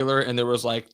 and there was like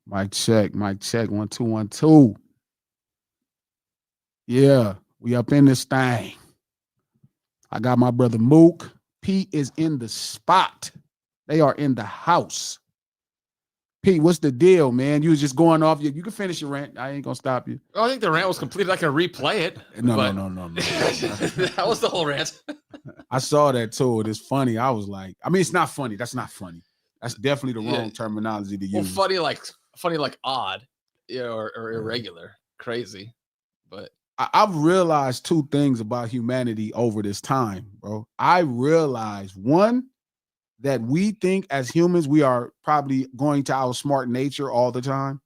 Mic check, mic check. 1 2 1 2. Yeah, we up in this thing. I got my brother Mook. Pete is in the spot. They are in the house. Pete, what's the deal, man? You was just going off. You can finish your rant. I ain't gonna stop you. I think the rant was completed. I can replay it. No. That was the whole rant. I saw that too. It's funny. I was like, I mean, it's not funny. That's not funny. That's definitely the wrong terminology to use. Well, funny like odd, or irregular, crazy. But I've realized two things about humanity over this time, bro. I realized one, that we think as humans we are probably going to outsmart nature all the time.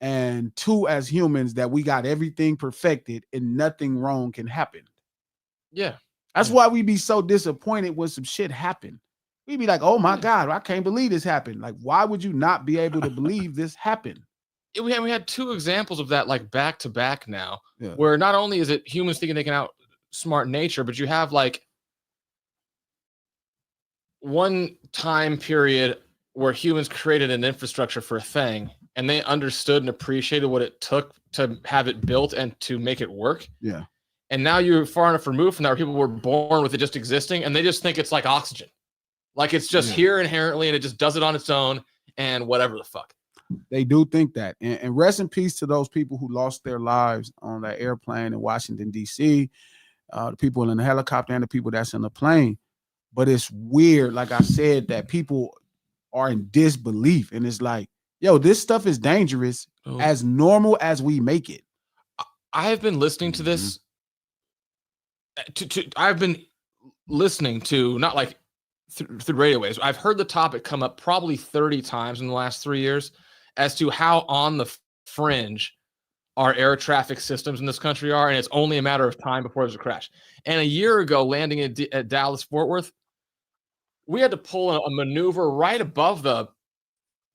And two, as humans, that we got everything perfected and nothing wrong can happen. Yeah. That's why we be so disappointed when some shit happen. We be like, oh my God, I can't believe this happened. Like, why would you not be able to believe this happened? We had two examples of that, like back to back now, where not only is it humans thinking they can outsmart nature, but you have like one time period where humans created an infrastructure for a thing and they understood and appreciated what it took to have it built and to make it work. Yeah. And now you're far enough removed from that where people were born with it just existing and they just think it's like oxygen. Like it's just here inherently and it just does it on its own and whatever the fuck. They do think that. And rest in peace to those people who lost their lives on that airplane in Washington, D.C., the people in the helicopter and the people that's in the plane. But it's weird, like I said, that people are in disbelief. And it's like, yo, this stuff is dangerous as normal as we make it. I have been listening to this. I've been listening to, not like through radio waves. I've heard the topic come up probably 30 times in the last 3 years as to how on the fringe our air traffic systems in this country are. And it's only a matter of time before there's a crash. And a year ago, landing at Dallas, Fort Worth, we had to pull a maneuver right above the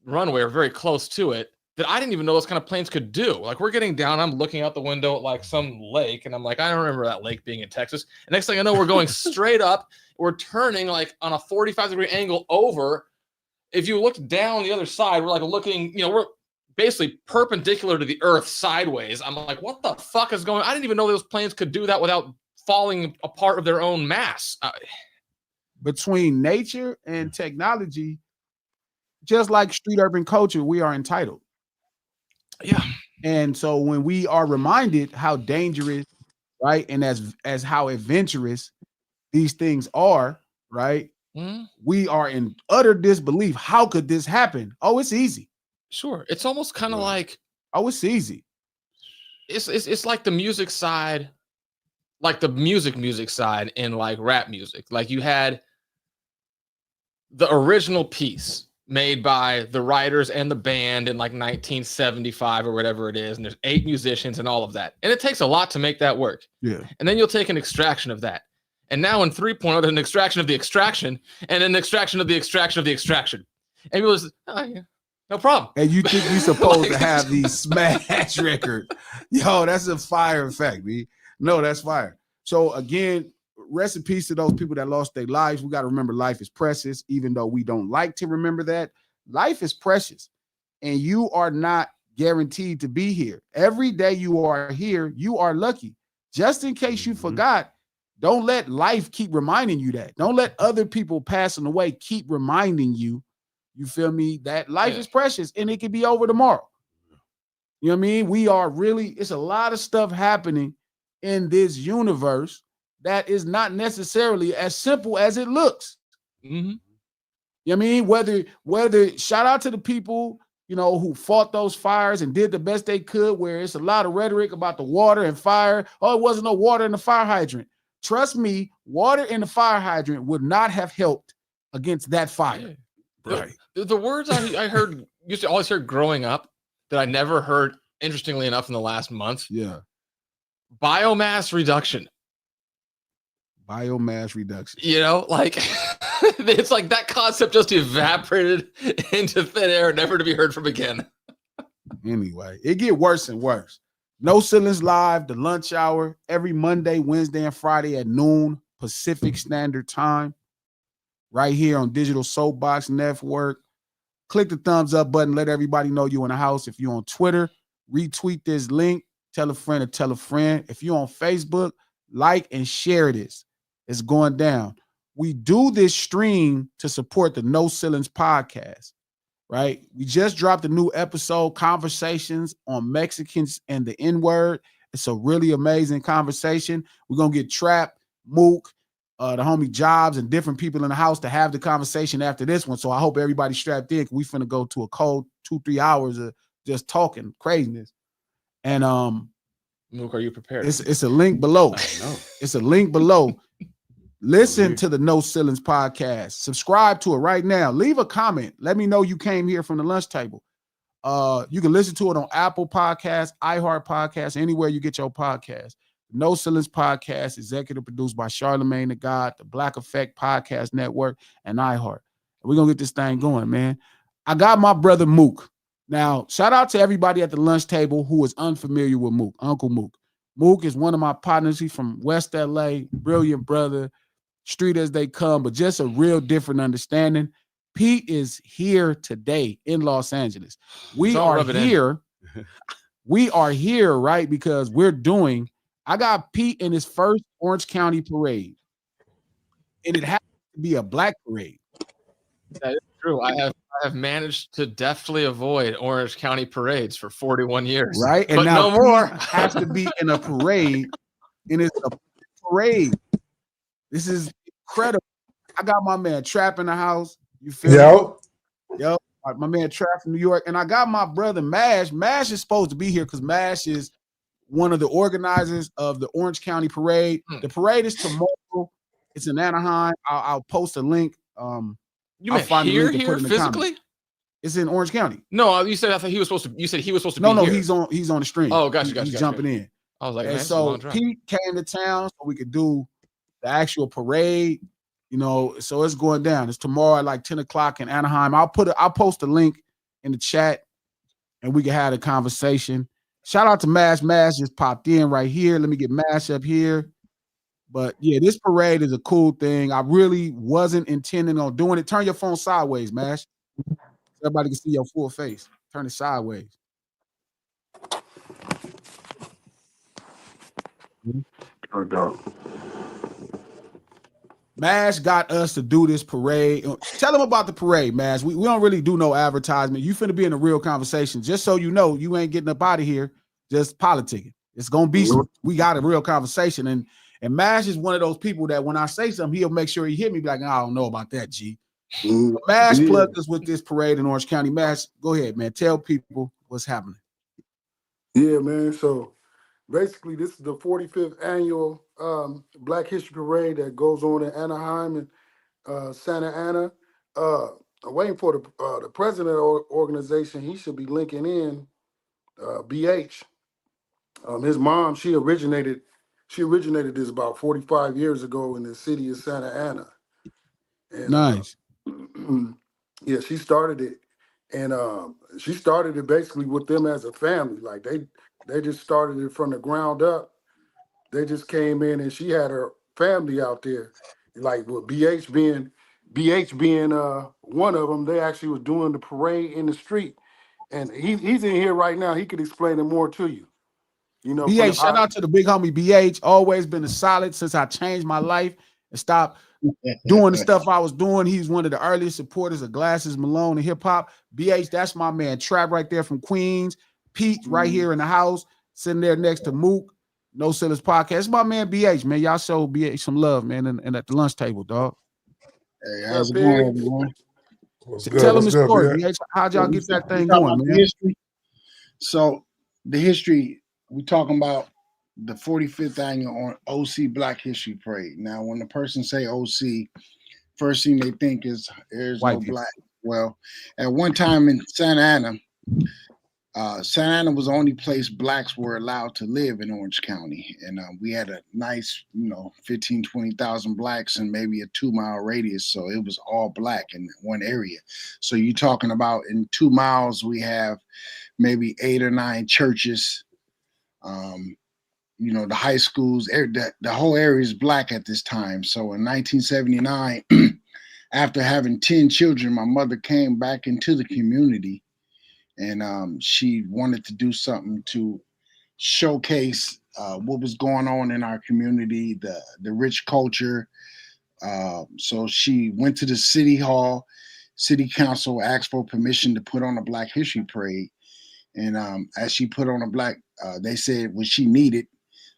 runway or very close to it that I didn't even know those kind of planes could do. Like we're getting down, I'm looking out the window at like some lake and I'm like, I don't remember that lake being in Texas. And next thing I know, we're going straight up. We're turning like on a 45-degree angle over. If you look down the other side, we're like looking, we're basically perpendicular to the earth sideways. I'm like, what the fuck is going on? I didn't even know those planes could do that without falling apart of their own mass. Between nature and technology, just like street urban culture, we are entitled. Yeah. And so when we are reminded how dangerous, right, and as how adventurous these things are, right, we are in utter disbelief. How could this happen? Oh, it's easy. Sure. It's almost kind of like, oh, it's easy. It's like the music side, like the music side in like rap music. Like you had the original piece made by the writers and the band in like 1975 or whatever it is. And there's 8 musicians and all of that. And it takes a lot to make that work. Yeah. And then you'll take an extraction of that. And now in 3.0, there's an extraction of the extraction and an extraction of the extraction of the extraction. And people just, oh, yeah, no problem. And you think you're supposed to have these smash records. Yo, that's a fire effect, man. No, that's fire. So again, rest in peace to those people that lost their lives. We got to remember life is precious, even though we don't like to remember that. Life is precious, and you are not guaranteed to be here. Every day you are here, you are lucky. Just in case you forgot, don't let life keep reminding you that. Don't let other people passing away keep reminding you You feel me? That life Yeah. is precious and it can be over tomorrow. You know what I mean? We are really, it's a lot of stuff happening in this universe that is not necessarily as simple as it looks. Mm-hmm. You know what I mean? Whether shout out to the people, you know, who fought those fires and did the best they could, where it's a lot of rhetoric about the water and fire. Oh, it wasn't no water in the fire hydrant. Trust me, water in the fire hydrant would not have helped against that fire. Yeah. Right. The words I heard, used to always hear growing up that I never heard, interestingly enough, in the last month. Yeah. Biomass reduction. Biomass reduction. You know, like it's like that concept just evaporated into thin air, never to be heard from again. Anyway, it get worse and worse. No Ceilings Live, the lunch hour, every Monday, Wednesday, and Friday at noon Pacific Standard Time, right here on Digital Soapbox Network. Click the thumbs up button. Let everybody know you in the house. If you're on Twitter, retweet this link. Tell a friend or tell a friend. If you're on Facebook, like and share this. It's going down. We do this stream to support the No Ceilings podcast, right? We just dropped a new episode, Conversations on Mexicans and the N-word. It's a really amazing conversation. We're going to get Trap, Mook, the homie Jobs, and different people in the house to have the conversation after this one. So I hope everybody's strapped in. We finna go to a cold 2-3 hours of just talking craziness. And Mook, are you prepared? it's a link below. It's a link below. Listen to the No Ceilings podcast. Subscribe to it right now. Leave a comment. Let me know you came here from the lunch table. You can listen to it on Apple Podcasts, iHeart Podcasts, anywhere you get your podcast. No Ceilings podcast, executive produced by Charlemagne the God, the Black Effect Podcast Network, and iHeart. We're going to get this thing going, man. I got my brother Mook. Now, shout out to everybody at the lunch table who is unfamiliar with Mook, Uncle Mook. Mook is one of my partners. He's from West LA, brilliant brother, street as they come, but just a real different understanding. Pete is here today in Los Angeles. We are here. We are here, right? Because I got Pete in his first Orange County parade. And it happens to be a black parade. That is true. I have managed to deftly avoid Orange County parades for 41 years. Right? And but now no more. Pete has to be in a parade, and it's a parade. This is incredible. I got my man Trap in the house. You feel me? Yo, my man Trap from New York. And I got my brother Mash. Mash is supposed to be here because Mash is one of the organizers of the Orange County Parade. The parade is tomorrow. It's in Anaheim. I'll post a link. You meant here physically? Comments. It's in Orange County. No, you said I thought he was supposed to. You said he was supposed to be here. No, he's on the stream. Oh, gotcha. He's jumping in. I was like, and so Pete came to town so we could do the actual parade. You know, so it's going down. It's tomorrow at like 10 o'clock in Anaheim. I'll post a link in the chat and we can have a conversation. Shout out to Mash. Mash just popped in right here. Let me get Mash up here. But yeah, this parade is a cool thing. I really wasn't intending on doing it. Turn your phone sideways, Mash. So everybody can see your full face. Turn it sideways. Mash got us to do this parade. Tell them about the parade, Mash. We don't really do no advertisement. You finna be in a real conversation. Just so you know, you ain't getting up out of here just politicking. It's gonna be we got a real conversation. And Mash is one of those people that when I say something, he'll make sure he hit me like, I don't know about that, G. So Mash plugged us with this parade in Orange County. Mash, go ahead, man. Tell people what's happening. Yeah, man. So basically, this is the 45th annual Black History Parade that goes on in Anaheim and Santa Ana. I'm waiting for the president of the organization. He should be linking in BH. His mom, she originated this about 45 years ago in the city of Santa Ana. And, nice. Yeah, she started it, and she started it basically with them as a family. Like they just started it from the ground up. They just came in, and she had her family out there. Like with BH being one of them. They actually was doing the parade in the street, and he's in here right now. He could explain it more to you. You know, BH, shout out to the big homie BH. Always been a solid since I changed my life and stop doing the stuff I was doing. He's one of the earliest supporters of Glasses, Malone, and hip hop. BH, that's my man. Trap right there from Queens. Pete right here in the house, sitting there next to Mook. No Sellers Podcast. It's my man BH, man. Y'all show BH some love, man, and at the lunch table, dog. Hey, how's it going, everyone? What's good? Tell him the What's good, story, BH? BH. How'd y'all get that thing talking going, about man? the history. So the history, we talking about the 45th annual on OC Black History Parade. Now, when the person say OC, first thing they think is there's White no people. black. Well, at one time in Santa Ana, Santa Ana was the only place blacks were allowed to live in Orange County. And we had a nice, 15, 20,000 blacks and maybe a 2-mile radius. So it was all black in one area. So you're talking about in 2 miles, we have maybe 8 or 9 churches. The high schools, the whole area is black at this time. So in 1979, after having 10 children, my mother came back into the community, and she wanted to do something to showcase what was going on in our community, the rich culture. So she went to the city hall, city council asked for permission to put on a Black History Parade. And as she put on they said what she needed.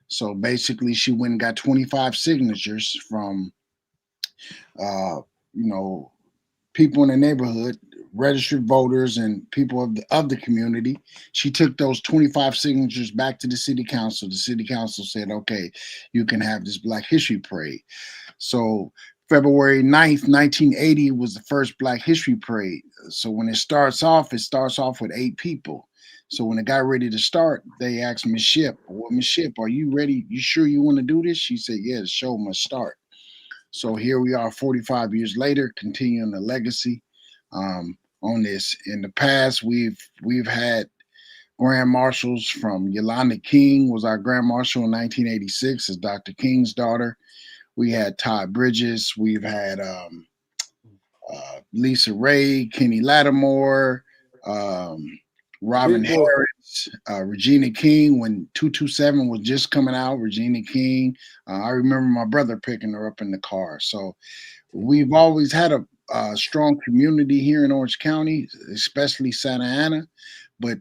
So basically, she went and got 25 signatures from, people in the neighborhood, registered voters, and people of the community. She took those 25 signatures back to the city council. The city council said, "Okay, you can have this Black History Parade." So February 9th, 1980 was the first Black History Parade. So when it starts off with 8 people. So when it got ready to start, they asked Miss Ship, "Well, Miss Ship, are you ready? You sure you want to do this?" She said, "Yeah, the show must start." So here we are 45 years later, continuing the legacy on this. In the past, we've had grand marshals from Yolanda King was our grand marshal in 1986 as Dr. King's daughter. We had Todd Bridges. We've had Lisa Ray, Kenny Lattimore, Robin Harris, Regina King when 227 was just coming out. Regina King. I remember my brother picking her up in the car. So we've always had a strong community here in Orange County, especially Santa Ana. But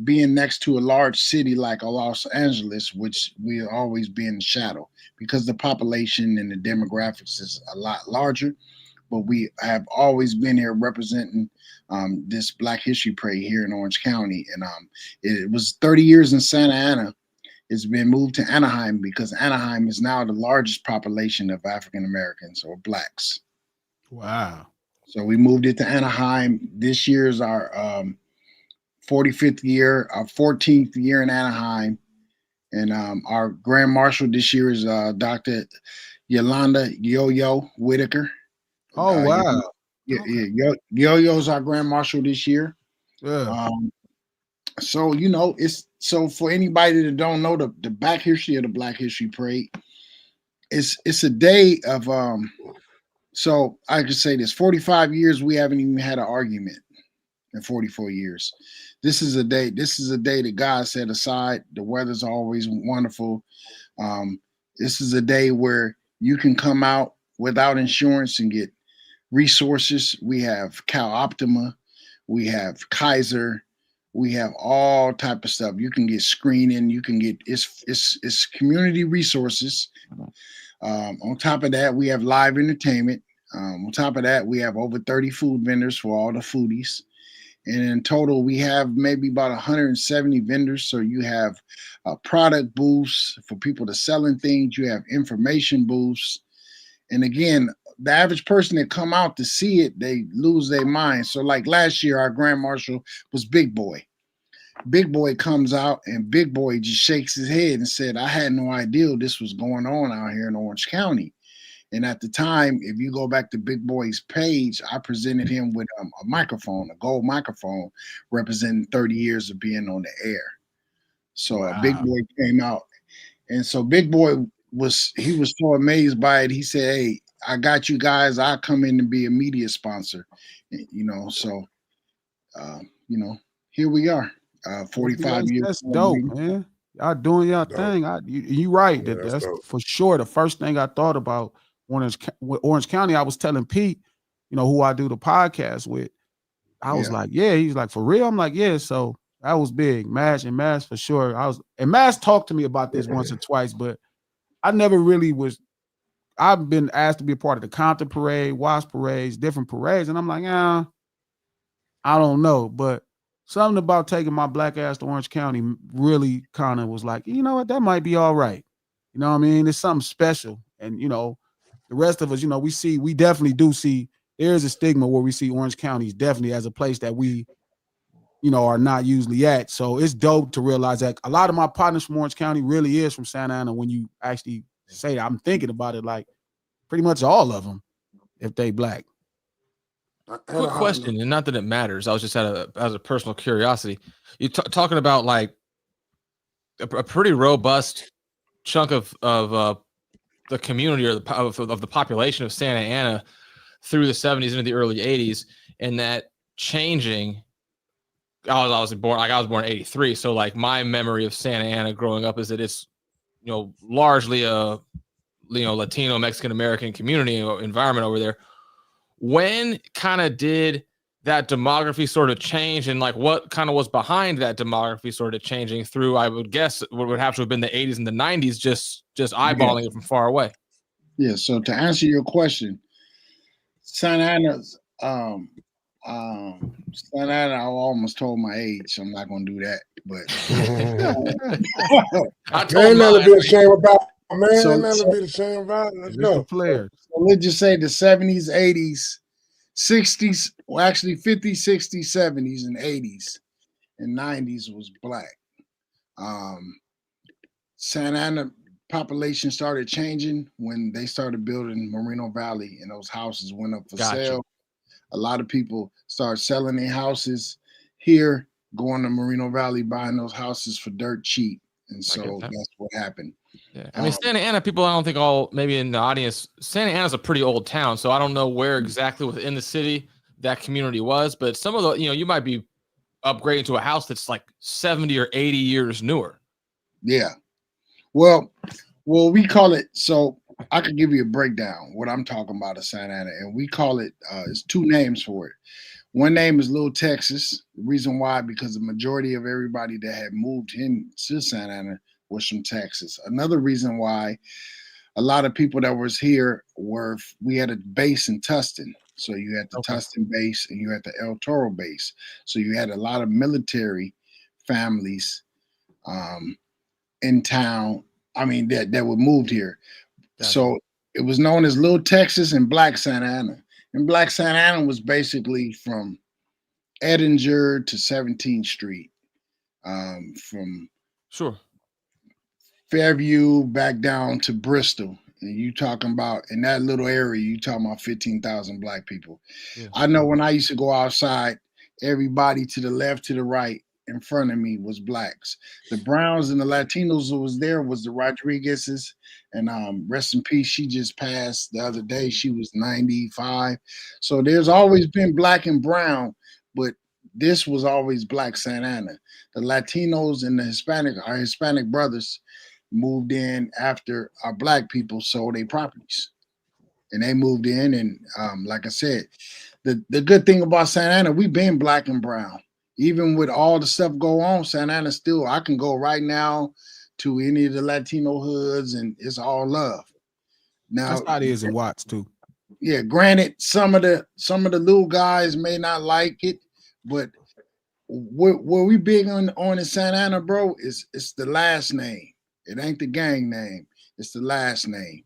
being next to a large city like Los Angeles, which we'll always be in the shadow because the population and the demographics is a lot larger. But we have always been here representing this Black History Parade here in Orange County. And it was 30 years in Santa Ana. It's been moved to Anaheim because Anaheim is now the largest population of African Americans or blacks. Wow. So we moved it to Anaheim. This year is our 45th year, our 14th year in Anaheim. And our Grand Marshal this year is Dr. Yolanda Yo-Yo Whitaker. Oh, wow. Yo-Yo's our Grand Marshal this year. Yeah. So, it's so for anybody that don't know the back history of the Black History Parade, it's a day of so I could say this 45 years we haven't even had an argument in 44 years. This is a day that God set aside. The weather's always wonderful. This is a day where you can come out without insurance and get resources. We have Cal Optima, we have Kaiser, we have all type of stuff. You can get screening, you can get it's community resources. On top of that, we have live entertainment. On top of that, we have over 30 food vendors for all the foodies. And in total, we have maybe about 170 vendors. So you have product booths for people to selling things. You have information booths. And again, the average person that come out to see it, they lose their mind. So like last year, our Grand Marshal was Big Boy. Big Boy comes out and Big Boy just shakes his head and said, "I had no idea this was going on out here in Orange County." And at the time, if you go back to Big Boy's page, I presented him with a microphone, a gold microphone, representing 30 years of being on the air. So Wow. Big Boy came out. And so Big Boy was so amazed by it. He said, "Hey, I got you guys. I'll come in and be a media sponsor." So here we are. 45 years. That's dope, man. Y'all doing y'all thing. You right. Yeah, That's dope. for sure the first thing I thought about Orange County, I was telling Pete, you know, who I do the podcast with. I was like, yeah. He's like, for real? I'm like, yeah. So that was big. Mash for sure. Mash talked to me about this once or twice, but I never really was. I've been asked to be a part of the Compton Parade, Watts parades, different parades, and I'm like, I don't know. But something about taking my black ass to Orange County really kind of was like, you know what, that might be all right. You know what I mean? It's something special. And, you know, the rest of us, you know, we definitely do see, there's a stigma where we see Orange County definitely as a place that we, you know, are not usually at. So it's dope to realize that a lot of my partners from Orange County really is from Santa Ana. When you actually say that, I'm thinking about it, like pretty much all of them, if they black. Quick question, and not that it matters. I was just as a personal curiosity. You talking about like a pretty robust chunk of the community or of the population of Santa Ana through the 70s into the early 80s, and that changing. I was born in 83, so like my memory of Santa Ana growing up is that it's, you know, largely a, you know, Latino Mexican American community environment over there. When kind of did that demography sort of change, and like what kind of was behind that demography sort of changing through, I would guess what would have to have been the 80s and the 90s, just eyeballing it from far away? Yeah. So to answer your question, Santa Ana's Santa Ana, I almost told my age. I'm not gonna do that, but I told ain't nothing to be ashamed about, man. Ain't nothing to be ashamed about. Let's go. Player. So let's just say the 70s, 80s, 60s, well, actually 50s, 60s, 70s, and 80s and 90s was black. Santa Ana population started changing when they started building Moreno Valley, and those houses went up for sale. A lot of people started selling their houses here, going to Moreno Valley, buying those houses for dirt cheap. And so that's what happened. Yeah. I mean, Santa Ana, people, I don't think all, maybe in the audience, Santa Ana's a pretty old town, so I don't know where exactly within the city that community was, but some of the, you know, you might be upgrading to a house that's like 70 or 80 years newer. Yeah. Well, we call it, so I could give you a breakdown what I'm talking about of Santa Ana, and we call it, it's two names for it. One name is Little Texas. The reason why, because the majority of everybody that had moved into Santa Ana was from Texas. Another reason why a lot of people that was here we had a base in Tustin. So you had the Tustin base and you had the El Toro base. So you had a lot of military families in town. I mean, that were moved here. Gotcha. So it was known as Little Texas and Black Santa Ana. And Black Santa Ana was basically from Edinger to 17th Street, from Fairview back down to Bristol. And you talking about, in that little area, you talking about 15,000 black people. Yeah. I know when I used to go outside, everybody to the left, to the right, in front of me was blacks. The Browns and the Latinos who was there was the Rodriguez's, and rest in peace, she just passed the other day. She was 95. So there's always been black and brown, but this was always Black Santa Ana. The Latinos and our Hispanic brothers moved in after our black people sold their properties. And they moved in, and like I said, the good thing about Santa Ana, we've been black and brown. Even with all the stuff go on, Santa Ana still, I can go right now to any of the Latino hoods, and it's all love. Now that's how it is in Watts too. Yeah, granted, some of the little guys may not like it, but where we big on in Santa Ana, bro, it's the last name. It ain't the gang name. It's the last name.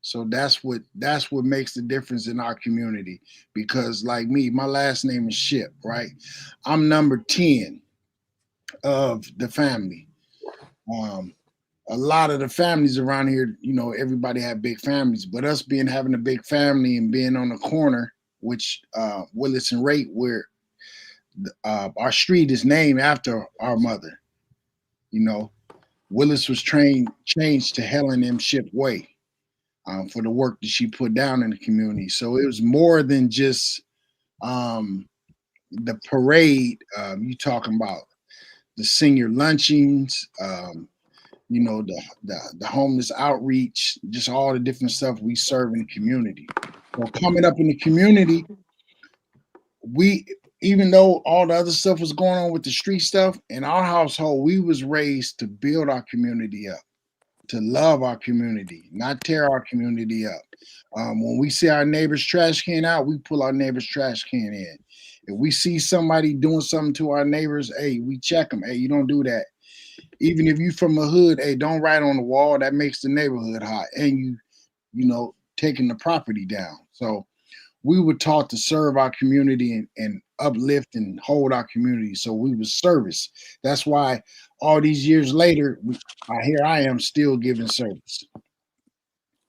So that's what makes the difference in our community. Because like me, my last name is Ship, right? I'm number 10 of the family. A lot of the families around here, you know, everybody have big families, but us having a big family and being on the corner, which Willis and Rate, where our street is named after our mother. You know, Willis was changed to Helen M. Ship Way. For the work that she put down in the community. So it was more than just the parade. You talking about the senior luncheons, you know, the homeless outreach, just all the different stuff we serve in the community. So coming up in the community, we, even though all the other stuff was going on with the street stuff, in our household, we was raised to build our community up, to love our community, not tear our community up. When we see our neighbor's trash can out, we pull our neighbor's trash can in. If we see somebody doing something to our neighbors, hey, we check them. Hey, you don't do that. Even if you from a hood, hey, don't write on the wall. That makes the neighborhood hot. And you know, taking the property down. So we were taught to serve our community and uplift and hold our community. So we was service. That's why all these years later, here I am still giving service.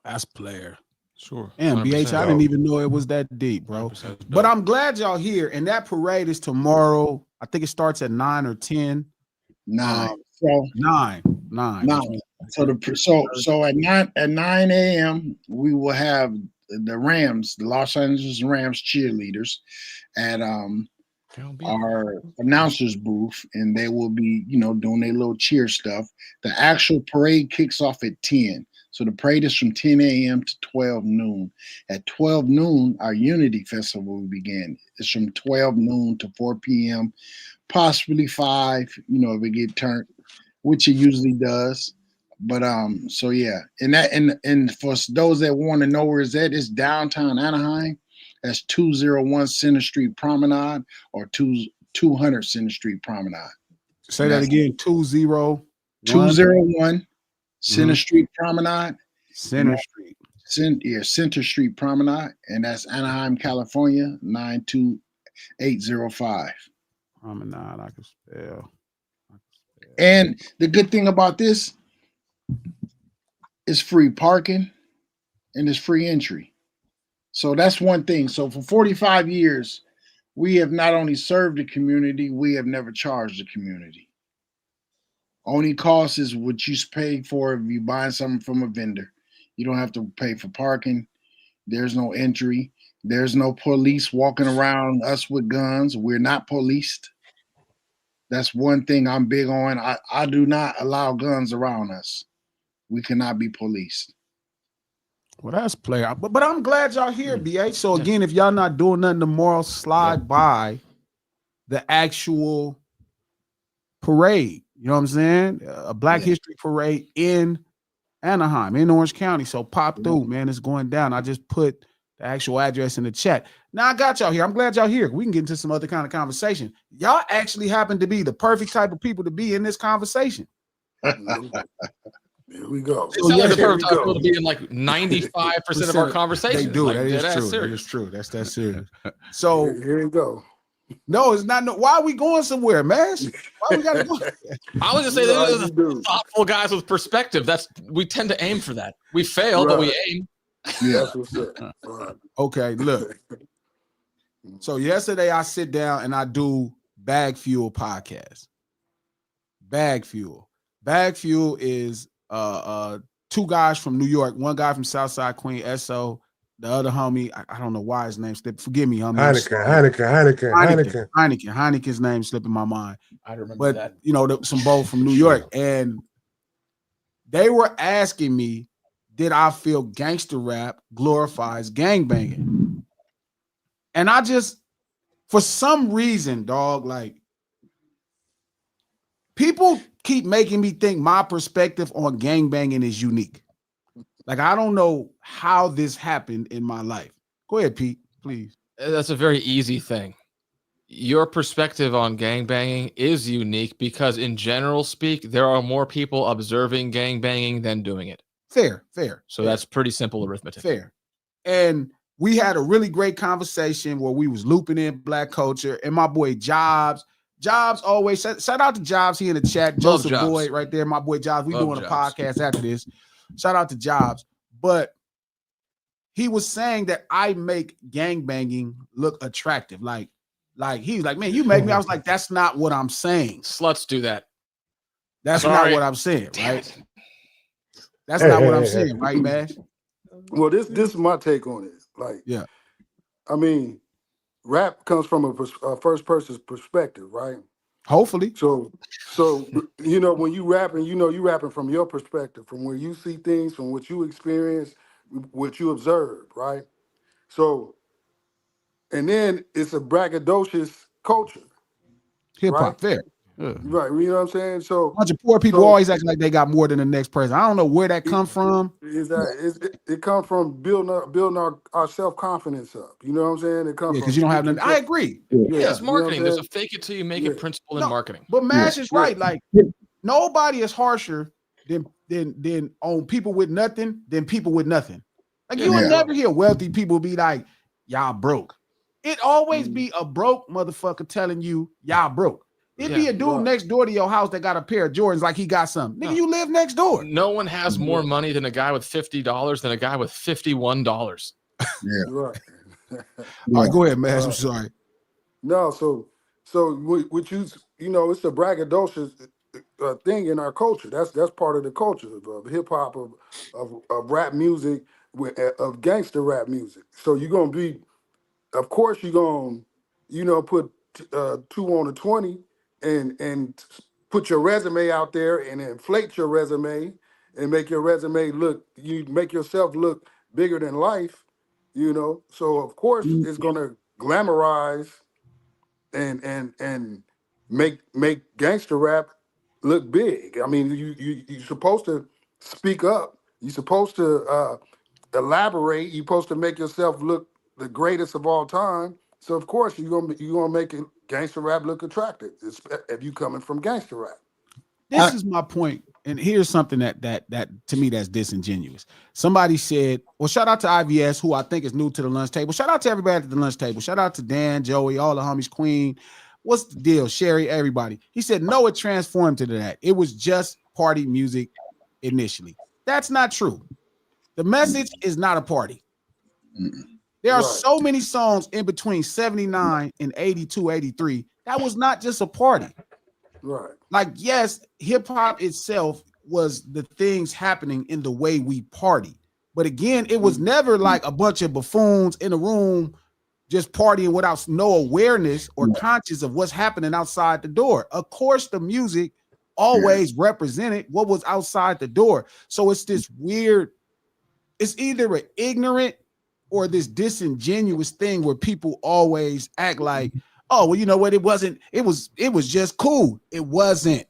That's player. Sure. And BH, I didn't even know it was that deep, bro. But I'm glad y'all here. And that parade is tomorrow. I think it starts at 9 or 10. 9. So 9. So at 9 a.m. we will have the Rams, the Los Angeles Rams cheerleaders at our announcers booth, and they will be, you know, doing their little cheer stuff. The actual parade kicks off at 10. So the parade is from 10 a.m. to 12 noon. At 12 noon, our Unity Festival will begin. It's from 12 noon to 4 p.m., possibly 5, you know, if it get turned, which it usually does. But so yeah, and for those that want to know where it's at, it's downtown Anaheim. That's 201 Center Street Promenade or 200 Center Street Promenade. Say that again. 201 Center Street Promenade. Center Street. Center Street Promenade, and that's Anaheim, California, 92805. Promenade, I can spell. And the good thing about this is free parking and it's free entry. So that's one thing. So for 45 years, we have not only served the community, we have never charged the community. Only cost is what you pay for if you buy something from a vendor. You don't have to pay for parking. There's no entry. There's no police walking around us with guns. We're not policed. That's one thing I'm big on. I do not allow guns around us. We cannot be policed. Well, that's player. But I'm glad y'all here, BH. So again, if y'all not doing nothing tomorrow, slide by the actual parade. You know what I'm saying? A Black History Parade in Anaheim, in Orange County. So pop through, man. It's going down. I just put the actual address in the chat. Now I got y'all here. I'm glad y'all here. We can get into some other kind of conversation. Y'all actually happen to be the perfect type of people to be in this conversation. Here we go. It sounds like the perfect type of people to be in like 95% of our conversations. They do. Like, that is true. That is true. That's that serious. So here we go. No, it's not. Why are we going somewhere, man? Why we gotta go? I was just saying that thoughtful guys with perspective. We tend to aim for that. We fail, but we aim. Yeah. That's what's up. Okay, look. So yesterday I sit down and I do Bag Fuel podcast. Bag Fuel. Bag Fuel is two guys from New York, one guy from Southside Queen, SO. The other homie, I don't know why his name slipped. Forgive me, homie. Heineken's name slipped in my mind. I remember but, that. You know, some both from New York. And they were asking me, did I feel gangster rap glorifies gangbanging? And I just, for some reason, dog, like, people keep making me think my perspective on gangbanging is unique. Like, I don't know how this happened in my life. Go ahead, Pete, please. That's a very easy thing. Your perspective on gangbanging is unique because, in general speak, there are more people observing gangbanging than doing it. Fair. So that's pretty simple arithmetic. Fair. And we had a really great conversation where we was looping in Black culture, and my boy Jobs always, shout out to Jobs here in the chat. Joseph Boyd right there, my boy Jobs. We doing a podcast after this. Shout out to Jobs. But he was saying that I make gangbanging look attractive. Like he's like, man, you make me. I was like, that's not what I'm saying. Sluts do that. That's not what I'm saying, right? That's not what I'm saying, right, Mash? Well, this is my take on it. Like, yeah, I mean, rap comes from a first person's perspective, right? Hopefully. So you know, when you rapping, you know, you rapping from your perspective, from where you see things, from what you experience, what you observe, right? So, and then it's a braggadocious culture, Hip right? hop, fair. Yeah. Right. You know what I'm saying? A bunch of poor people So always act like they got more than the next person. I don't know where that it, come from. it comes from building our self confidence up. You know what I'm saying? It comes Yeah, from because you don't have nothing. speaking. I agree. Yeah, Yeah. it's You know what marketing. I'm There's saying? a fake it till you make Yeah. it principle in No, marketing. but Mash is Yeah. right. Like nobody is harsher than on people with nothing than people with nothing. Like Yeah. you will Yeah. never hear wealthy people be like, y'all broke. It always Mhm. be a broke motherfucker telling you y'all broke. It be Yeah. a dude Right. next door to your house that got a pair of Jordans like he got something. Nigga, No. you live next door. No one has Yeah. more money than a guy with $50 than a guy with $51. Yeah. Right. All Yeah. right, go ahead, Mash. I'm Right. sorry. No, so what you know, it's a braggadocious thing in our culture. That's part of the culture of hip hop, of rap music, of gangster rap music. So you're gonna be, of course, you're gonna, you know, put 2 on a 20 and put your resume out there and inflate your resume and make your resume look, you make yourself look bigger than life. You know, so of course it's gonna glamorize and make gangster rap look big. I mean, you're supposed to speak up. You're supposed to elaborate. You're supposed to make yourself look the greatest of all time. So of course you're gonna make it gangster rap look attractive if you coming from gangster rap. This is my point, and here's something that to me that's disingenuous. Somebody said, well, shout out to IVS, who I think is new to the lunch table. Shout out to everybody at the lunch table. Shout out to Dan, Joey, all the homies, Queen. What's the deal? Sherry, everybody. He said, no, it transformed to that. It was just party music initially. That's not true. The message is not a party. There are Right, so many songs in between 79 and 82, 83. That was not just a party. right, Like, yes, hip hop itself was the things happening in the way we party. But again, it was never like a bunch of buffoons in a room just partying without no awareness or conscious of what's happening outside the door. Of course, the music always represented what was outside the door. So it's this weird, it's either an ignorant or this disingenuous thing where people always act like, oh, well, you know what? It was just cool. It wasn't.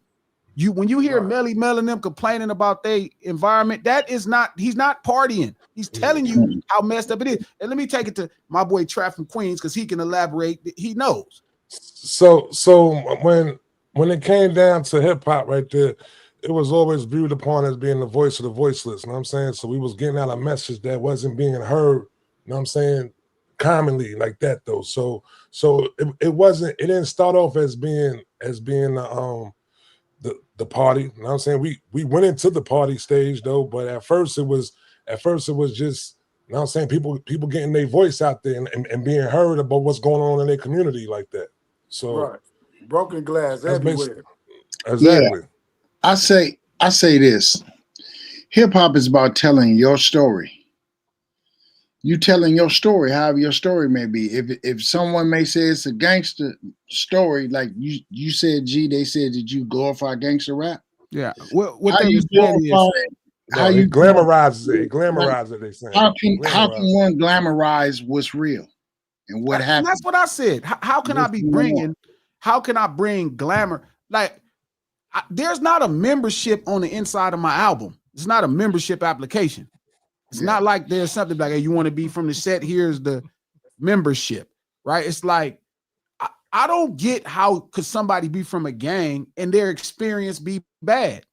When you hear right. Melly Mel and them complaining about their environment, he's not partying. He's telling you how messed up it is. And let me take it to my boy Trap from Queens because he can elaborate. He knows. So when it came down to hip hop right there, it was always viewed upon as being the voice of the voiceless. You know what I'm saying? So we was getting out a message that wasn't being heard, you know what I'm saying, commonly like that though. So it didn't start off as being the party. You know what I'm saying? We went into the party stage though, but at first it was just, you know what I'm saying, people getting their voice out there and being heard about what's going on in their community like that. So Right. Broken glass that's basically everywhere. exactly. I say this. Hip hop is about telling your story. You telling your story, however your story may be. If someone may say it's a gangster story, like you said, G, they said that you glorify gangster rap. Yeah. What How they you were saying glorify is, it? No, How you it glamorizes it. It like, glamorizes it, they saying. how can one glamorize what's real and what and happened? that's what I said. How can I What's be going on? bringing? How can I bring glamour? Like, there's not a membership on the inside of my album. It's not a membership application. It's not like there's something like, hey, you want to be from the set, here's the membership, right? It's like, I don't get how could somebody be from a gang and their experience be bad.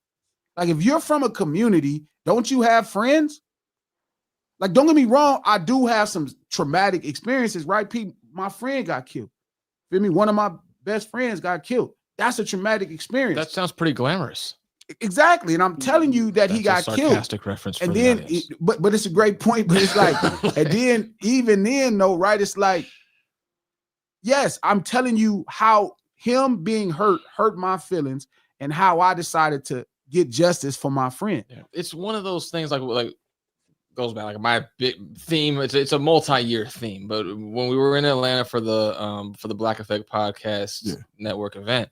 Like, if you're from a community, don't you have friends? Like, don't get me wrong, I do have some traumatic experiences, right? My friend got killed. Feel me? One of my best friends got killed. That's a traumatic experience. That sounds pretty glamorous. Exactly. And I'm telling you that he got That's a killed. sarcastic reference for And the then, audience. but it's a great point. But it's like, and then even then, though, right? It's like, yes, I'm telling you how him being hurt my feelings and how I decided to get justice for my friend. Yeah. It's one of those things like goes back like my big theme. It's a multi-year theme. But when we were in Atlanta for the Black Effect Podcast Network event,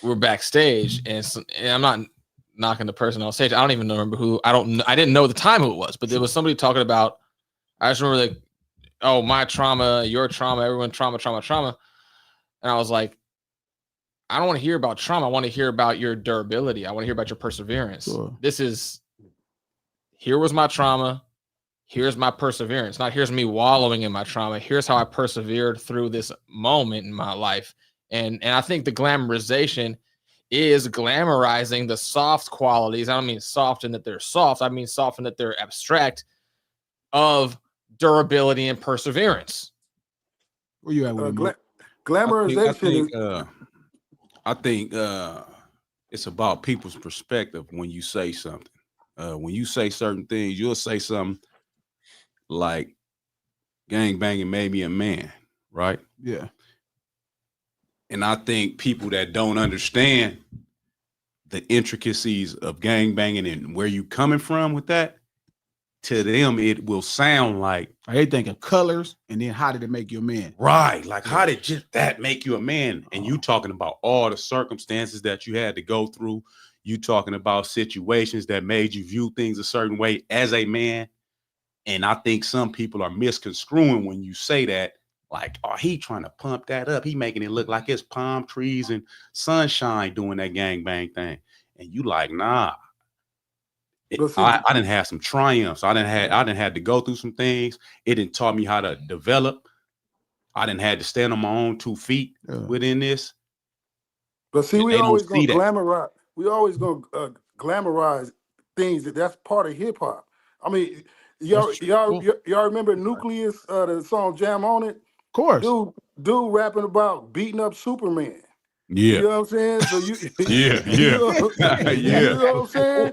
we're backstage, and I'm not knocking the person on stage. I don't even remember who. I didn't know at the time who it was, but there was somebody talking about. I just remember like, oh, my trauma, your trauma, everyone trauma. And I was like, I don't want to hear about trauma. I want to hear about your durability. I want to hear about your perseverance. Sure. Here was my trauma. Here's my perseverance. Not here's me wallowing in my trauma. Here's how I persevered through this moment in my life. And I think the glamorization is glamorizing the soft qualities. I don't mean soft in that they're soft. I mean soft in that they're abstract of durability and perseverance. Where you at with glamorization? I think it's about people's perspective when you say something. When you say certain things, you'll say something like gang banging made me a man, right? Yeah. And I think people that don't understand the intricacies of gang banging and where you coming from with that, to them, it will sound like they think of colors and then how did it make you a man? Right. Like, how did just that make you a man? And you talking about all the circumstances that you had to go through. You talking about situations that made you view things a certain way as a man. And I think some people are misconstruing when you say that, like, oh, he trying to pump that up. He making it look like it's palm trees and sunshine doing that gangbang thing. And you like, nah. I didn't have some triumphs. I didn't have to go through some things. It didn't taught me how to develop. I didn't have to stand on my own 2 feet within this. But see, we always gonna glamorize. We always gonna glamorize things that's part of hip hop. I mean, y'all remember Nucleus, the song "Jam on It"? Of course, dude rapping about beating up Superman. Yeah. You know what I'm saying? So you You know what I'm saying?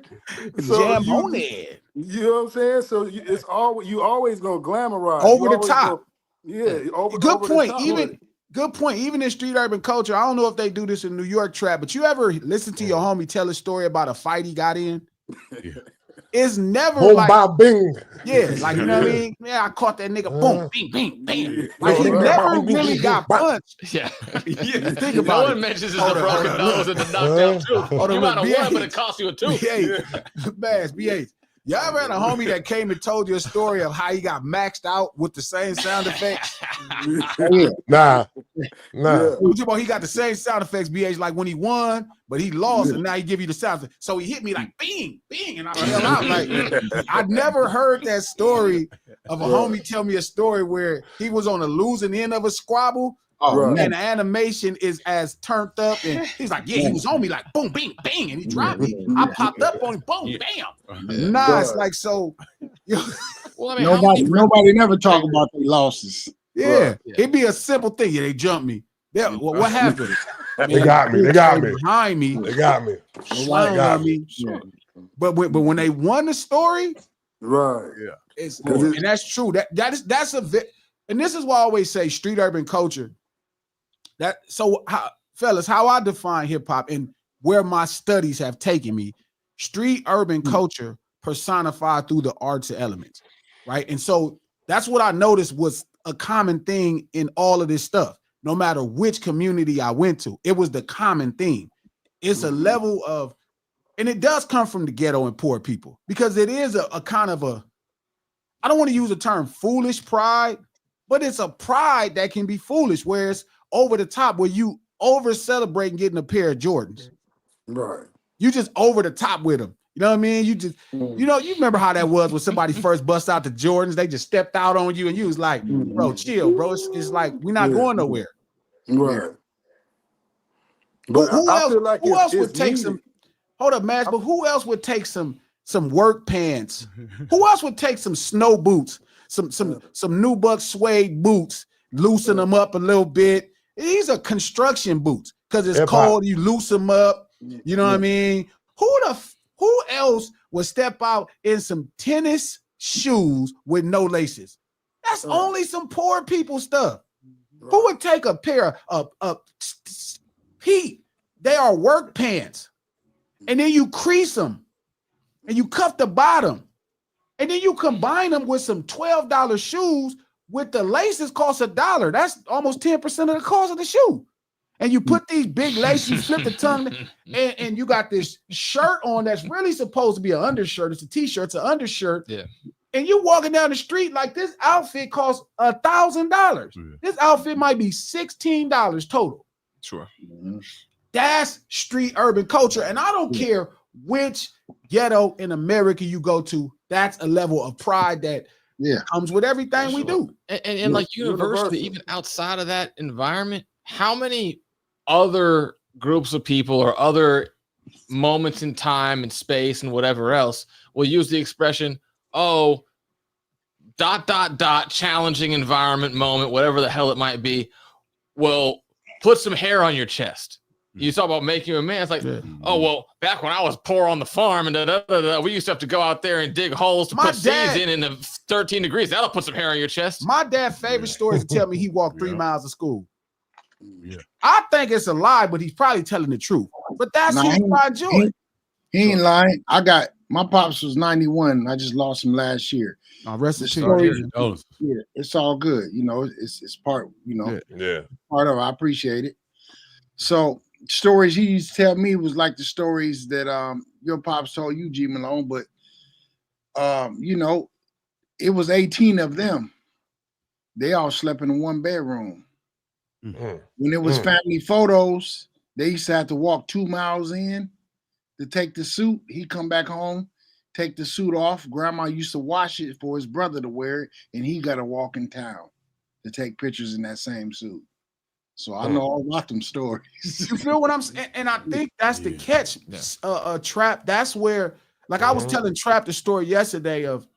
So Jam on it. You know what I'm saying? So it's always gonna glamorize over the top. Good point. Good point. Even in street urban culture, I don't know if they do this in New York trap, but you ever listen to your homie tell a story about a fight he got in? Yeah. It's never boom, like bop, bing. Yeah, like you know what I mean? Yeah, I caught that nigga. Boom, bing, bing, bang. Like he never really got punched. Yeah. Think about no it. one mentions the broken nose and the knockdown tooth. You might have won, but it cost you a tooth. Bass, BH. Y'all ever had a homie that came and told you a story of how he got maxed out with the same sound effects? Nah. He got the same sound effects, BH, like when he won, but he lost, and now he give you the sound. So he hit me like bing, bing, and I fell out. Like I'd never heard that story of a homie tell me a story where he was on the losing end of a squabble. And the animation is as turned up, and he's like, "Yeah, he was on me like boom, bing, bang, and he dropped me. I popped up on him, boom, bam." Nah, it's like so. Well, I mean, nobody never talk about their losses. Yeah, it'd be a simple thing. Yeah, they jumped me. Yeah, well, what happened? They got me. They got me behind me. They got me. But when they won the story, right? Yeah, and that's true. That's and this is why I always say street urban culture. Fellas, how I define hip hop and where my studies have taken me, street urban culture personified through the arts elements, right? And so that's what I noticed was a common thing in all of this stuff. No matter which community I went to, it was the common theme. It's a level of, and it does come from the ghetto and poor people, because it is a kind of a, I don't want to use the term foolish pride, but it's a pride that can be foolish, where it's over the top, where you over celebrating getting a pair of Jordans. Right. You just over the top with them. You know what I mean? You just, you remember how that was when somebody first bust out the Jordans, they just stepped out on you and you was like, bro, chill, bro. It's like, we're not going nowhere. Right. But who else would take some, hold up, Max, but who else would take some work pants? Who else would take some snow boots, some Nubuck suede boots, loosen them up a little bit? These are construction boots because it's cold. You loosen them up. You know what I mean? Who else would step out in some tennis shoes with no laces? That's only some poor people stuff. Who would take a pair of Pete? They are work pants, and then you crease them, and you cuff the bottom, and then you combine them with some $12 shoes. With the laces cost $1. That's almost 10% of the cost of the shoe. And you put these big laces, you flip the tongue, and you got this shirt on that's really supposed to be an undershirt. It's a t-shirt, it's an undershirt. Yeah. And you're walking down the street like this outfit costs $1,000. This outfit might be $16 total. Sure. That's street urban culture. And I don't care which ghetto in America you go to, that's a level of pride that comes with everything we do. And like universally, even outside of that environment, how many other groups of people or other moments in time and space and whatever else will use the expression, oh, ... challenging environment moment, whatever the hell it might be, will put some hair on your chest. You talk about making you a man. It's like, oh, well, back when I was poor on the farm and we used to have to go out there and dig holes to put seeds in the 13 degrees. That'll put some hair on your chest. My dad's favorite story is to tell me he walked 3 miles to school. I think it's a lie, but he's probably telling the truth. But that's his pride joy. He ain't lying. My pops was 91. I just lost him last year. Rest in peace. Yeah, it's all good. You know, it's part, part of it. I appreciate it. So stories he used to tell me was like the stories that your pops told you, G Malone, but it was 18 of them. They all slept in one bedroom. When it was family photos, they used to have to walk 2 miles in to take the suit. He come back home, take the suit off. Grandma used to wash it for his brother to wear it, and he got to walk in town to take pictures in that same suit. So I know all about them stories. You feel what I'm saying? And I think that's the catch. Trap. That's where, like I was telling Trap the story yesterday of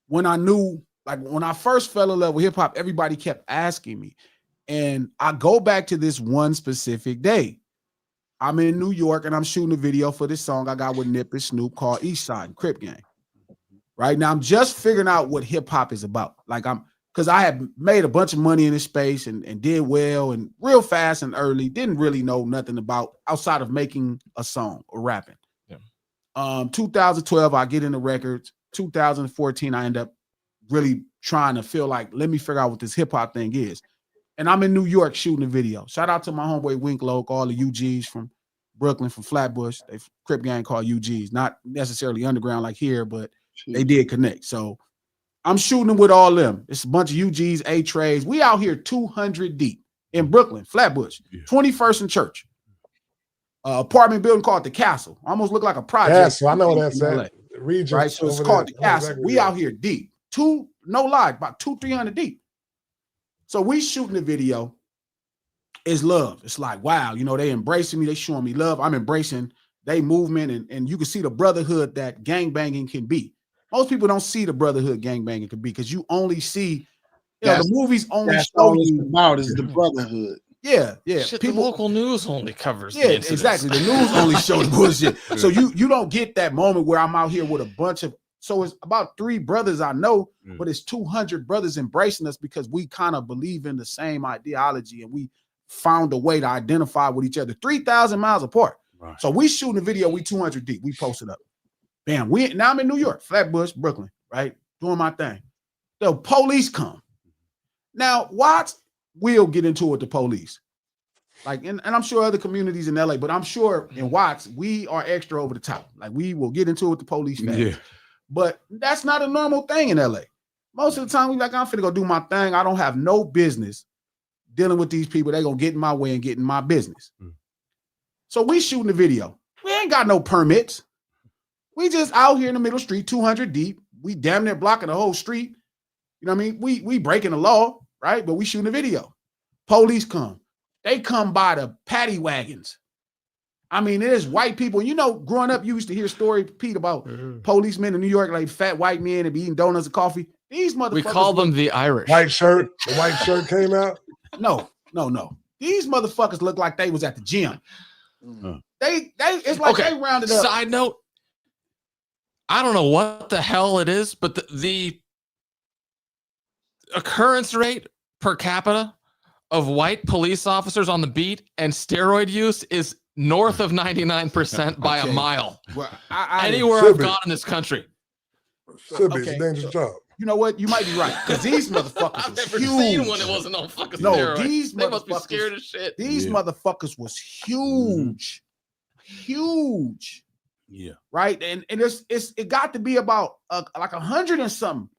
when I knew, like when I first fell in love with hip hop, everybody kept asking me. And I go back to this one specific day. I'm in New York and I'm shooting a video for this song I got with Nip and Snoop called East Side Crip Gang. Right now, I'm just figuring out what hip hop is about. Like because I had made a bunch of money in this space and did well and real fast and early. Didn't really know nothing about outside of making a song or rapping. 2012, I get into records. 2014, I end up really trying to feel like, let me figure out what this hip hop thing is. And I'm in New York shooting a video. Shout out to my homeboy Winklow, all the UGs from Brooklyn, from Flatbush. They Crip gang called UGs, not necessarily underground like here, but they did connect. So I'm shooting with all them. It's a bunch of UGs, A-Trays. We out here 200 deep in Brooklyn, Flatbush, 21st and Church. Apartment building called the Castle. Almost look like a project. Castle, I know what that's at. Region, right? So it's called the Castle. Exactly. We out here deep. No lie, about 200-300 deep. So we shooting the video. It's love. It's like, wow, they embracing me. They showing me love. I'm embracing they movement. And you can see the brotherhood that gangbanging can be. Most people don't see the brotherhood gangbanging can be because you only see, the movies only show you about is the brotherhood. Yeah. Shit, the local news only covers. Yeah, exactly. The news only shows bullshit. So you don't get that moment where I'm out here with a bunch of. So it's about 3 brothers I know, but it's 200 brothers embracing us because we kind of believe in the same ideology and we found a way to identify with each other 3,000 miles apart. Right. So we shooting a video, we 200 deep, we posted up. Bam, now I'm in New York, Flatbush, Brooklyn, right? Doing my thing. The police come. Now, Watts will get into it with the police. Like, and I'm sure other communities in LA, but I'm sure in Watts, we are extra over the top. Like, we will get into it with the police fast. Yeah. But that's not a normal thing in LA. Most of the time, we like, I'm finna go do my thing. I don't have no business dealing with these people. They're gonna get in my way and get in my business. So we shooting the video. We ain't got no permits. We just out here in the middle street, 200 deep. We damn near blocking the whole street. You know what I mean? We breaking the law, right? But we shooting the video. Police come. They come by the paddy wagons. I mean, there's white people. Growing up, you used to hear story, Pete, about policemen in New York, like fat white men and be eating donuts and coffee. These motherfuckers. We call them the Irish. White shirt. The white shirt came out. No. These motherfuckers look like they was at the gym. It's like they rounded up. Side note, I don't know what the hell it is, but the occurrence rate per capita of white police officers on the beat and steroid use is north of 99% by a mile. Well, anywhere I've gone in this country. Should be. It's a dangerous job. You know what? You might be right because these motherfuckers I've was never huge. seen one that wasn't on fucking No, steroids. these They must be motherfuckers- scared as shit. These motherfuckers was huge, huge, Yeah. right? And it got to be about like 100 and something.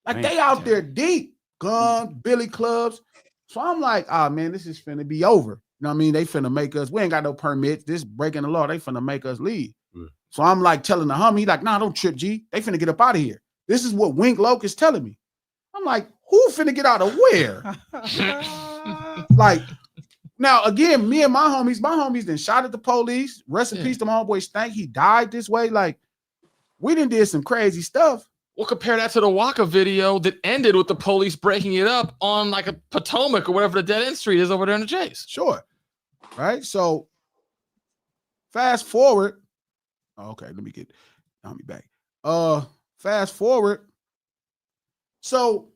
Like Man, they out there deep, guns, billy clubs. So I'm like, man, this is finna be over. You know what I mean? They finna make us. We ain't got no permits. This breaking the law. They finna make us leave. Yeah. So I'm like telling the homie, like, nah, don't trip, G. They finna get up out of here. This is what Wink Loke is telling me. I'm like, who finna get out of where? Like, now again, me and my homies then shot at the police. Rest in peace to my homeboy Stank. He died this way. Like, we done did some crazy stuff. We'll compare that to the Waka video that ended with the police breaking it up on like a Potomac or whatever the dead end street is over there in the Chase. Sure. Right. So fast forward. Okay, let me get Tommy back. Fast forward. So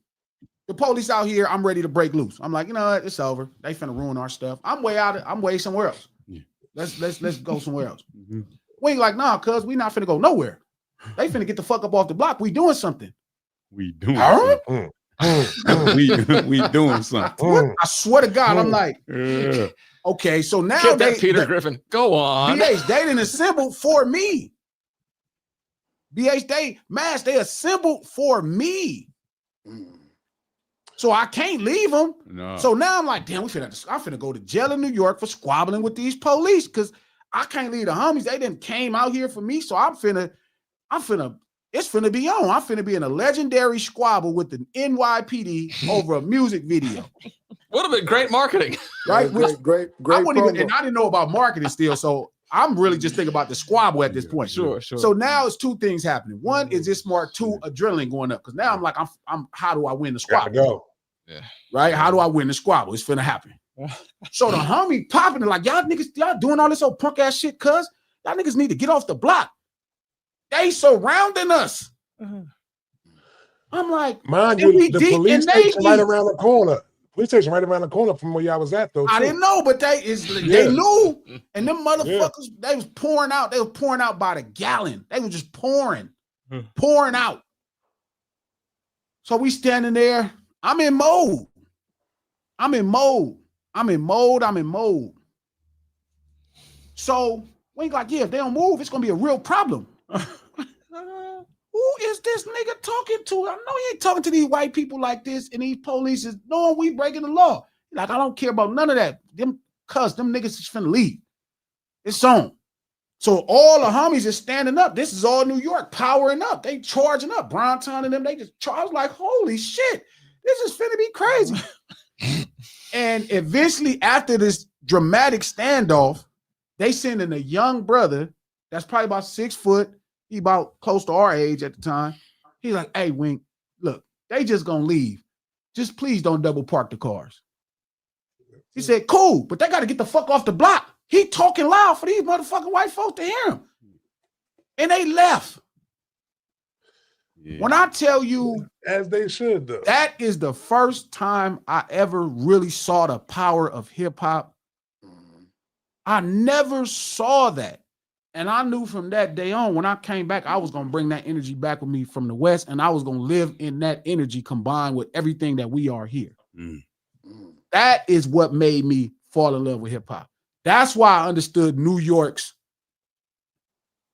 the police out here, I'm ready to break loose. I'm like, you know what? It's over. They finna ruin our stuff. I'm way somewhere else. Yeah. Let's go somewhere else. We ain't like, nah, cuz we not finna go nowhere. They finna get the fuck up off the block. We doing something. We doing Huh? something. we doing something. I swear to God, I'm like, Yeah. okay, so now Get that, Peter Griffin. Go on. BH, they didn't assemble for me. BH, they assembled for me. So I can't leave them. No. So now I'm like, damn, I'm finna go to jail in New York for squabbling with these police because I can't leave the homies. They didn't came out here for me. So it's finna be on. I'm finna be in a legendary squabble with the NYPD over a music video. Would have been great marketing. Right? Great. I wouldn't even, promo. and I didn't know about marketing still. So I'm really just thinking about the squabble at this point. Sure. So now it's two things happening. One is this Mark II adrenaline going up because now I'm like, I'm how do I win the Gotta squabble? go. Yeah. Right? How do I win the squabble? It's finna happen. So the homie popping it like, y'all niggas, y'all doing all this old punk ass shit, cuz y'all niggas need to get off the block. They surrounding us. I'm like, Mind and we you, the deep police and they station right deep. around the corner. Police station right around the corner from where y'all was at, though. I too. didn't know, but they knew, and them motherfuckers, they was pouring out. They were pouring out by the gallon. They were just pouring out. So we standing there. I'm in mode. So we ain't like, yeah, if they don't move, it's gonna be a real problem. Who is this nigga talking to? I know he ain't talking to these white people like this, and these police is knowing we breaking the law. Like, I don't care about none of that. Them niggas is finna leave. It's on. So all the homies is standing up. This is all New York powering up. They charging up. Browntown and them, they just charge. I was like, holy shit, this is finna be crazy. And eventually, after this dramatic standoff, they send in a young brother that's probably about 6 foot. He about close to our age at the time. He's like, hey, Wink, look, they just gonna leave. Just please don't double park the cars. He said, cool, but they got to get the fuck off the block. He talking loud for these motherfucking white folks to hear him. And they left. Yeah. When I tell you, as they should, though, that is the first time I ever really saw the power of hip hop. I never saw that. And I knew from that day on, when I came back, I was going to bring that energy back with me from the West, and I was going to live in that energy combined with everything that we are here. That is what made me fall in love with hip hop. That's why I understood New York's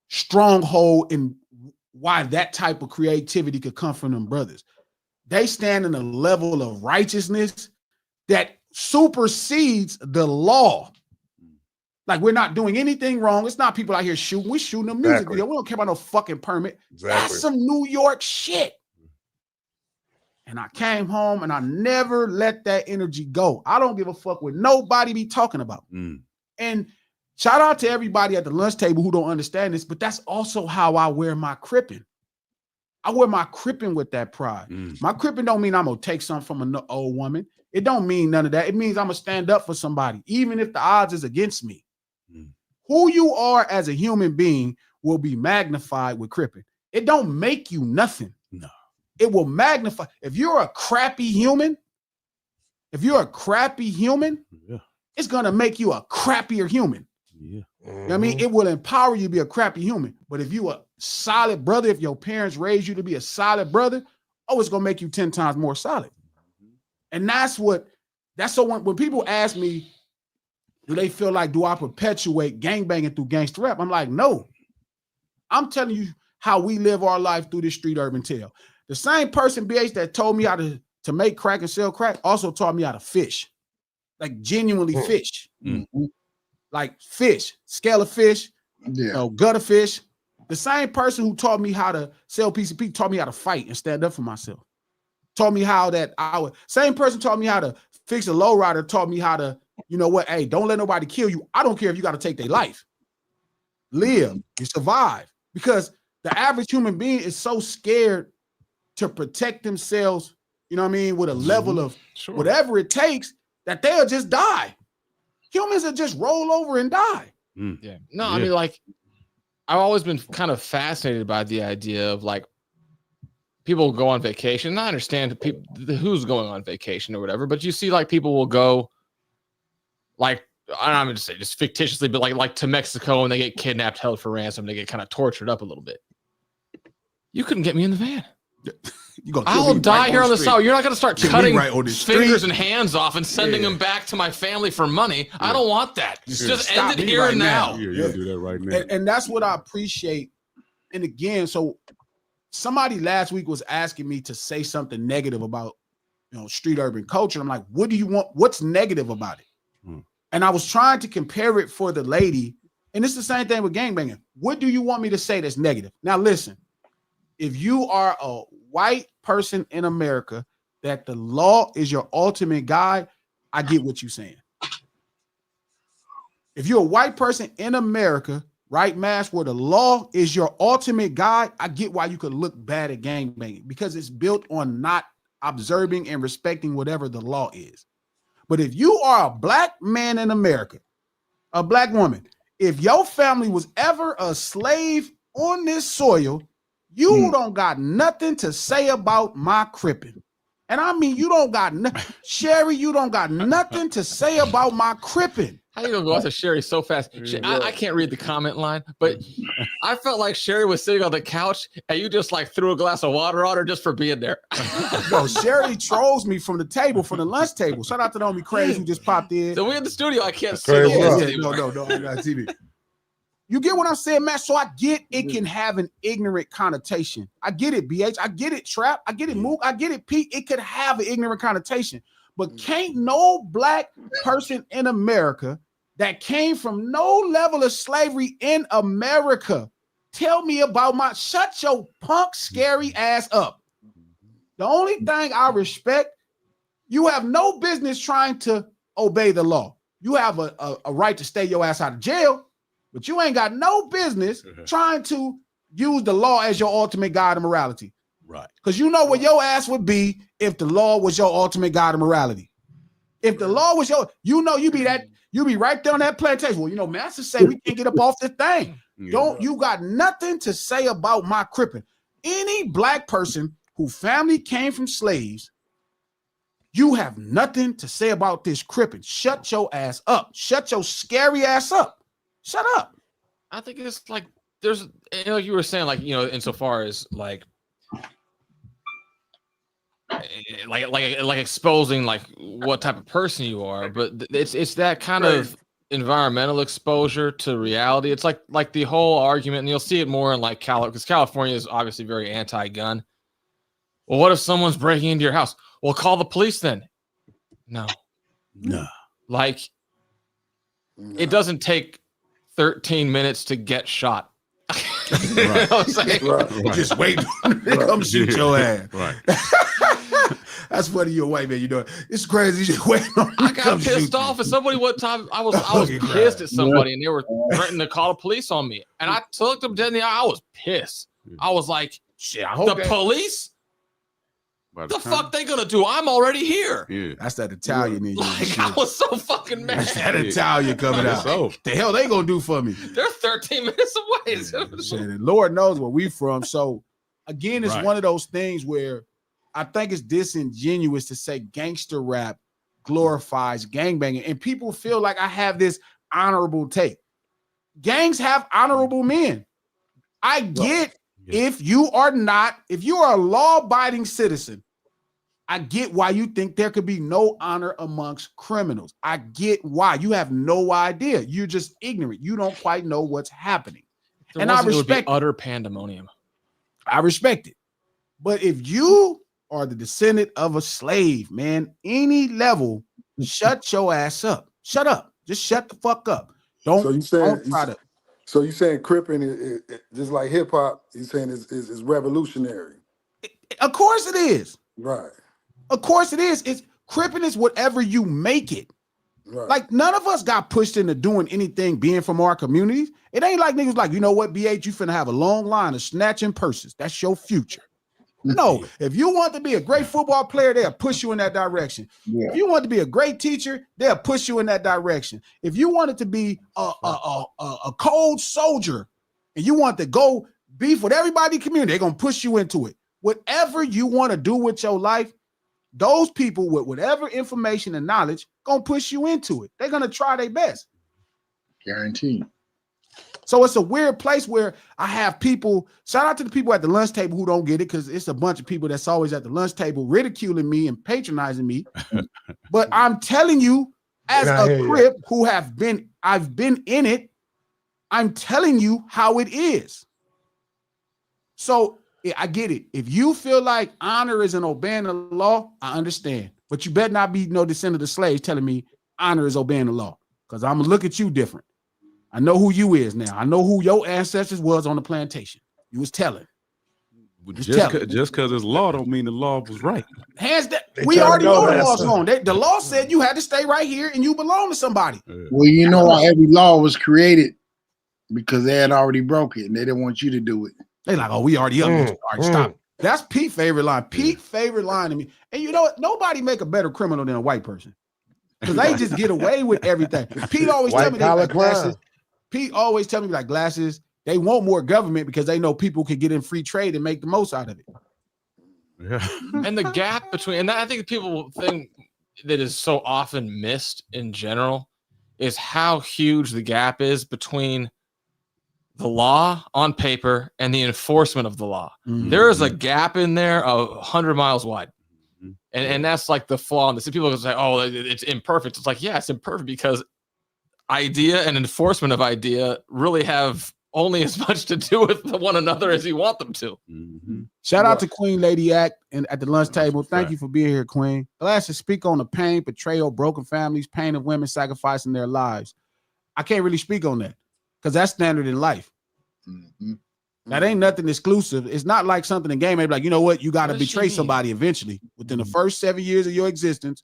stronghold and why that type of creativity could come from them brothers. They stand in a level of righteousness that supersedes the law. Like, we're not doing anything wrong. It's not people out here shooting. We're shooting a music video. We don't care about no fucking permit. That's some New York shit. And I came home and I never let that energy go. I don't give a fuck what nobody be talking about. And shout out to everybody at the lunch table who don't understand this, but that's also how I wear my crippin'. I wear my crippin' with that pride. My crippin' don't mean I'm gonna take something from an old woman. It don't mean none of that. It means I'm gonna stand up for somebody, even if the odds is against me. Who you are as a human being will be magnified with crippin'. It don't make you nothing. No. It will magnify. If you're a crappy human, it's gonna make you a crappier human. You know what I mean? It will empower you to be a crappy human. But if you a solid brother, if your parents raised you to be a solid brother, oh, it's gonna make you 10 times more solid. And that's so when people ask me, do they feel like, do I perpetuate gangbanging through gangster rap? I'm like, no. I'm telling you how we live our life through this street urban tale. The same person, BH, that told me how to make crack and sell crack also taught me how to fish. Like genuinely fish. Mm-hmm. Like fish, scale of fish, Yeah. gutter fish. The same person who taught me how to sell PCP taught me how to fight and stand up for myself. Taught me how same person taught me how to fix a lowrider, taught me how to, you know what, hey, don't let nobody kill you. I don't care if you got to take their life. Live and survive. Because the average human being is so scared to protect themselves, you know what I mean, with a level of whatever it takes, that they'll just die. Humans will just roll over and die. Yeah. No, I mean, like, I've always been kind of fascinated by the idea of like people go on vacation. And I understand who's going on vacation or whatever, but you see like people will go like, I'm going to say just fictitiously, but like to Mexico and they get kidnapped, held for ransom. They get kind of tortured up a little bit. You couldn't get me in the van. I'll die here on the side. You're not going to start cutting fingers and hands off and sending them back to my family for money. I don't want that. Just end it here and now. Yeah, do that right now. And that's what I appreciate. And again, so somebody last week was asking me to say something negative about, you know, street urban culture. I'm like, what do you want? What's negative about it? And I was trying to compare it for the lady. And it's the same thing with gangbanging. What do you want me to say that's negative? Now, listen, if you are a white person in America that the law is your ultimate guide, I get what you're saying. If you're a white person in America, right, Mass, where the law is your ultimate guide, I get why you could look bad at gangbanging, because it's built on not observing and respecting whatever the law is. But if you are a black man in America, a black woman, if your family was ever a slave on this soil, you don't got nothing to say about my crippin'. And I mean, you don't got Sherry, you don't got nothing to say about my crippin'. How you gonna go after Sherry so fast? I can't read the comment line, but I felt like Sherry was sitting on the couch and you just like threw a glass of water on her just for being there. No, Sherry trolls me from the table, from the lunch table. Shout out to the homie Crazy who just popped in. So we in the studio, I can't see. No, I got TV. You get what I'm saying, Matt? So I get it can have an ignorant connotation. I get it, BH. I get it, Trap. I get it, Mook. I get it, Pete. It could have an ignorant connotation. But can't no black person in America that came from no level of slavery in America tell me about my, shut your punk scary ass up. The only thing I respect, you have no business trying to obey the law. You have a right to stay your ass out of jail, but you ain't got no business trying to use the law as your ultimate guide of morality. Right. Because you know what your ass would be if the law was your ultimate guide of morality. If the law was your, you know, you be right there on that plantation. Well, you know, masters say we can't get up off this thing. You got nothing to say about my crippin'. Any black person whose family came from slaves, you have nothing to say about this crippin'. Shut your ass up. Shut your scary ass up. Shut up. I think it's like there's, you know, you were saying, like, you know, insofar as like exposing like what type of person you are, but it's that kind of environmental exposure to reality. It's like the whole argument, and you'll see it more in like because California is obviously very anti-gun. Well, what if someone's breaking into your house? Well, call the police then. No. Like, it doesn't take 13 minutes to get shot. You know what I'm saying? Right. Just wait. Come shoot your ass. Right. That's funny. You're a white man. You know it's crazy. You just wait. I got pissed off at somebody one time. I was pissed at somebody, and they were threatening to call the police on me. And I looked them dead in the eye. I was pissed. I was like, "Shit, the police? The fuck they gonna do? I'm already here." Yeah, that's that Italian in you. Like, I was so fucking mad. That's that Italian coming out. The hell they gonna do for me? They're 13 minutes away. Shit, and Lord knows where we from. So again, it's one of those things where I think it's disingenuous to say gangster rap glorifies gangbanging, and people feel like I have this honorable take. Gangs have honorable men. I get If you are a law-abiding citizen, I get why you think there could be no honor amongst criminals. I get why. You have no idea. You're just ignorant. You don't quite know what's happening. And I respect utter pandemonium. I respect it. But if you are the descendant of a slave, man, any level, shut your ass up. Shut up. Just shut the fuck up. So you saying So you saying cripping is just like hip hop? You saying is revolutionary? Of course it is. Right. Of course it is. It's cripping is whatever you make it. Right. Like none of us got pushed into doing anything being from our communities. It ain't like niggas like, you know what, BH, you finna have a long line of snatching purses. That's your future. No, if you want to be a great football player, they'll push you in that direction. Yeah. If you want to be a great teacher, they'll push you in that direction. If you wanted to be a cold soldier and you want to go beef with everybody in the community, they're gonna push you into it. Whatever you want to do with your life, those people with whatever information and knowledge gonna push you into it. They're gonna try their best. Guaranteed. So it's a weird place where I have people, shout out to the people at the lunch table who don't get it, because it's a bunch of people that's always at the lunch table ridiculing me and patronizing me. But I'm telling you, as a Crip who I've been in it, I'm telling you how it is. So yeah, I get it. If you feel like honor is in obeying the law, I understand. But you better not be no descendant of slaves telling me honor is obeying the law, because I'm gonna look at you different. I know who you is now. I know who your ancestors was on the plantation. You was telling. Just because it's law don't mean the law was right. Hands down. We already know the law's wrong. The law said you had to stay right here and you belong to somebody. Well, you know why every law was created? Because they had already broke it and they didn't want you to do it. They like, oh, we already up. All right, stop. That's Pete's favorite line. Pete's favorite line to me. And you know what? Nobody make a better criminal than a white person, because they just get away with everything. Pete always tell me they like glasses. Pete always tell me like glasses. They want more government because they know people can get in free trade and make the most out of it. Yeah. And the gap between, and I think the people think that is so often missed in general is how huge the gap is between the law on paper and the enforcement of the law. Mm-hmm. There is a gap in there 100 miles wide. And that's like the flaw in this. People will say, oh, it's imperfect. It's like, yeah, it's imperfect because idea and enforcement of idea really have only as much to do with one another as you want them to. Mm-hmm. Shout out to Queen Lady Act and at the lunch table. Thank you for being here, Queen. Glad to speak on the pain, betrayal, broken families, pain of women sacrificing their lives. I can't really speak on that because that's standard in life. Mm-hmm. That ain't nothing exclusive. It's not like something in game. Maybe like, you know what? You got to betray somebody eventually within the first 7 years of your existence.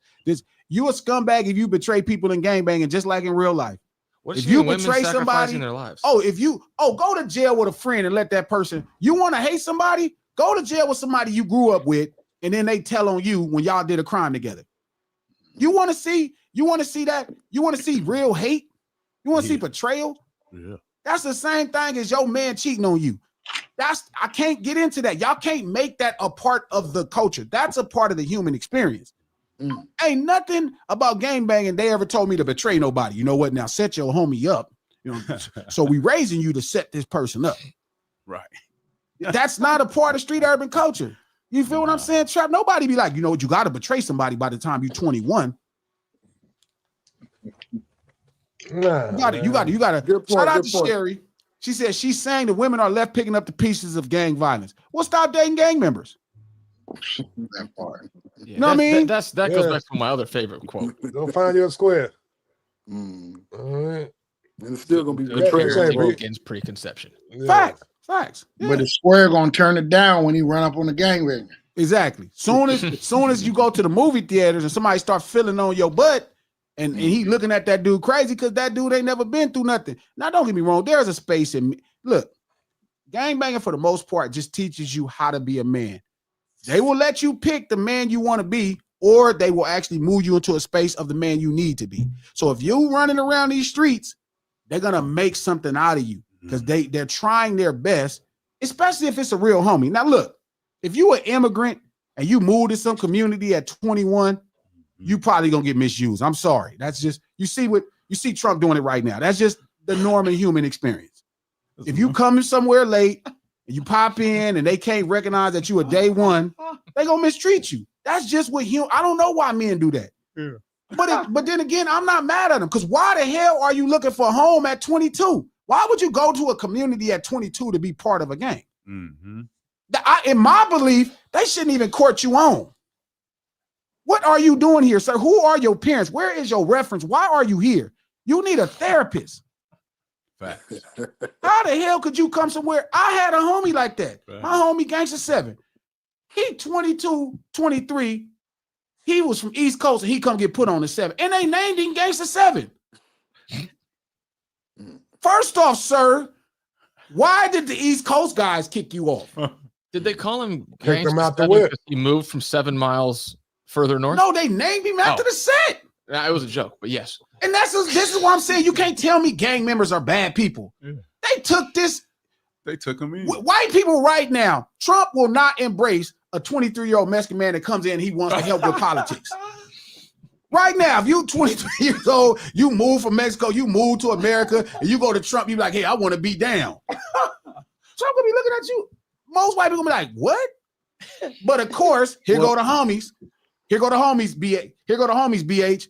You a scumbag if you betray people in gangbanging, just like in real life. If you betray somebody, their lives? go to jail with a friend and let that person. You want to hate somebody? Go to jail with somebody you grew up with, and then they tell on you when y'all did a crime together. You want to see that? You want to see real hate? You want to see betrayal? Yeah. That's the same thing as your man cheating on you. I can't get into that. Y'all can't make that a part of the culture. That's a part of the human experience. Ain't nothing about gangbanging they ever told me to betray nobody. You know what? Now set your homie up. You know, so we raising you to set this person up. Right. That's not a part of street urban culture. You feel what I'm saying, Trap? Nobody be like, you know what? You got to betray somebody by the time you're 21. Nah, you got to. Shout out to Sherry. She said she's saying the women are left picking up the pieces of gang violence. Well, stop dating gang members. That part. Yeah, you know what I mean? That goes back to my other favorite quote. Go find your square. All right. And it's still gonna be betrayal against preconception. Yeah. Facts. Yeah. But the square gonna turn it down when he run up on the gangbanger. Exactly. Soon as you go to the movie theaters and somebody start feeling on your butt, and he looking at that dude crazy because that dude ain't never been through nothing. Now, don't get me wrong. There's a space in me. Look, gangbanging for the most part just teaches you how to be a man. They will let you pick the man you want to be, or they will actually move you into a space of the man you need to be. So if you're running around these streets, they're going to make something out of you because they're trying their best, especially if it's a real homie. Now, look, if you an immigrant and you moved to some community at 21, you probably going to get misused. I'm sorry. That's just, you see Trump doing it right now. That's just the normal human experience. If you come somewhere late and you pop in and they can't recognize that you a day one, they gonna mistreat you. That's just what I don't know why men do that. Yeah. But then again, I'm not mad at them because why the hell are you looking for a home at 22? Why would you go to a community at 22 to be part of a gang? Mm-hmm. In my belief, they shouldn't even court you on. What are you doing here, sir? Who are your parents? Where is your reference? Why are you here? You need a therapist. Facts. How the hell could you come somewhere? I had a homie like that. Right. My homie Gangsta 7. He 22, 23. He was from East Coast and he come get put on the 7. And they named him Gangsta 7. First off, sir, why did the East Coast guys kick you off? Did they call him Kick him Gangsta out the 7 whip. because he moved from 7 miles further north? No, they named him after the set. Nah, it was a joke, but yes. And this is why I'm saying you can't tell me gang members are bad people. Yeah. They took this. They took him in. White people right now, Trump will not embrace a 23-year-old Mexican man that comes in, he wants to help with politics. Right now, if you 23 years old, you move from Mexico, you move to America, and you go to Trump, you be like, hey, I want to be down. Trump gonna be looking at you. Most white people gonna be like, what? But of course, here go the homies. Here go the homies, BH.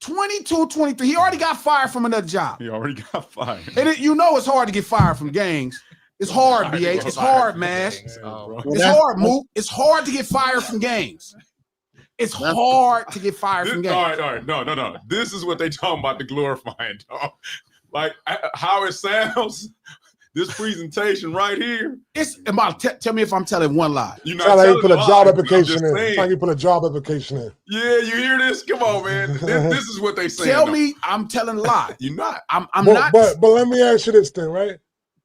22, 23. He already got fired from another job. He already got fired. And it's hard to get fired from gangs. It's hard, BH. It's hard, man. It's hard, Mook. It's hard to get fired from gangs. It's hard to get fired from gangs. All right. No. This is what they talking about, the glorifying, dog. Like how it sounds, this presentation right here. It's about tell me if I'm telling one lie. You're It's like you put a job application in. It's like you put a job application in. Yeah, you hear this? Come on, man. This is what they say. Tell me I'm telling a lie. You're not. I'm not. But let me ask you this thing, right?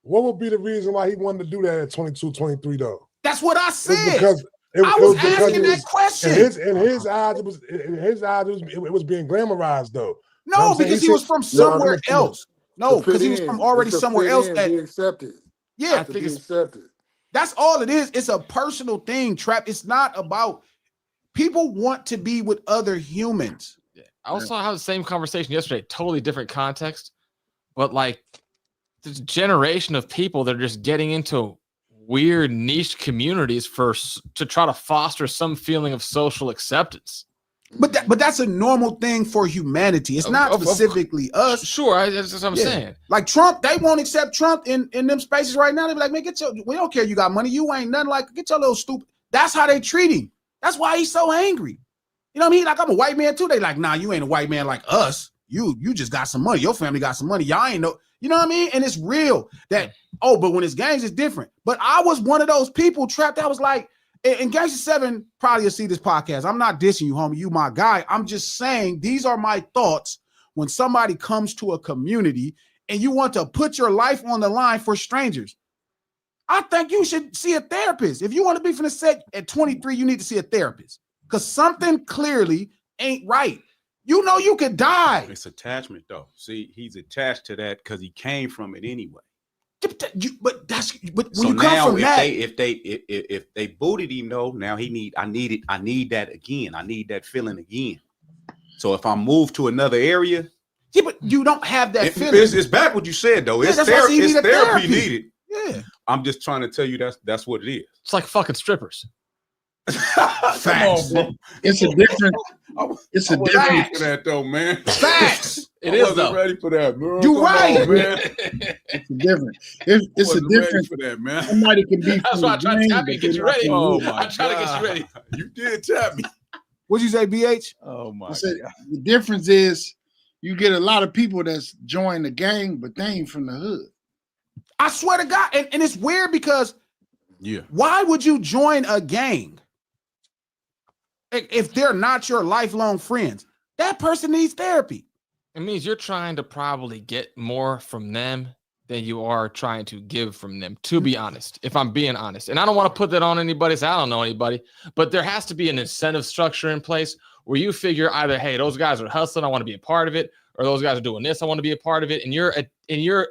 What would be the reason why he wanted to do that at 22, 23, though? That's what I said. Because I was asking that question. In his eyes, it was being glamorized, though. No, because he was from somewhere else. No, because he was from already somewhere else. That he accepted. Yeah, I think it's accepted. That's all it is. It's a personal thing, Trap. It's not about people want to be with other humans. I also had the same conversation yesterday, totally different context, but like there's a generation of people that are just getting into weird niche communities to try to foster some feeling of social acceptance. But that's a normal thing for humanity. It's not specifically us. Sure, that's what I'm saying. Like Trump, they won't accept Trump in them spaces right now. They be like, man, we don't care you got money. You ain't nothing like, get your little stupid. That's how they treat him. That's why he's so angry. You know what I mean? Like, I'm a white man too. They like, nah, you ain't a white man like us. You just got some money. Your family got some money. Y'all ain't no, you know what I mean? And it's real that, but when it's gangs, it's different. But I was one of those people trapped that was like, and Gangsta 7 probably will see this podcast. I'm not dissing you, homie. You my guy. I'm just saying these are my thoughts when somebody comes to a community and you want to put your life on the line for strangers. I think you should see a therapist. If you want to be from the set at 23, you need to see a therapist because something clearly ain't right. You know you could die. It's attachment, though. See, he's attached to that because he came from it anyway. But when So you come now, from that, if they booted him, though, now I need that again. I need that feeling again. So if I move to another area, yeah, but you don't have that feeling. It's back what you said, though. Yeah, It's that's why therapy. It's therapy therapy needed. Yeah, I'm just trying to tell you that's what it is. It's like fucking strippers. Facts. It's a different. It's a different. Ready for that, though, man. Facts. It is though. Ready for that, man. You Come right, on, man. It's a different. It's a different. For that, man. Somebody can be. That's why I tried to tap you, get you ready. Oh my I tried to get you ready. You did tap me. What'd you say, BH? Oh my The difference is you get a lot of people that's joined the gang, but they ain't from the hood. I swear to God, and it's weird because yeah. why would you join a gang if they're not your lifelong friends? That person needs therapy. It means you're trying to probably get more from them than you are trying to give from them, to be honest, if I'm being honest. And I don't want to put that on anybody, so I don't know anybody, but there has to be an incentive structure in place where you figure either, hey, those guys are hustling, I want to be a part of it, or those guys are doing this, I want to be a part of it. And you're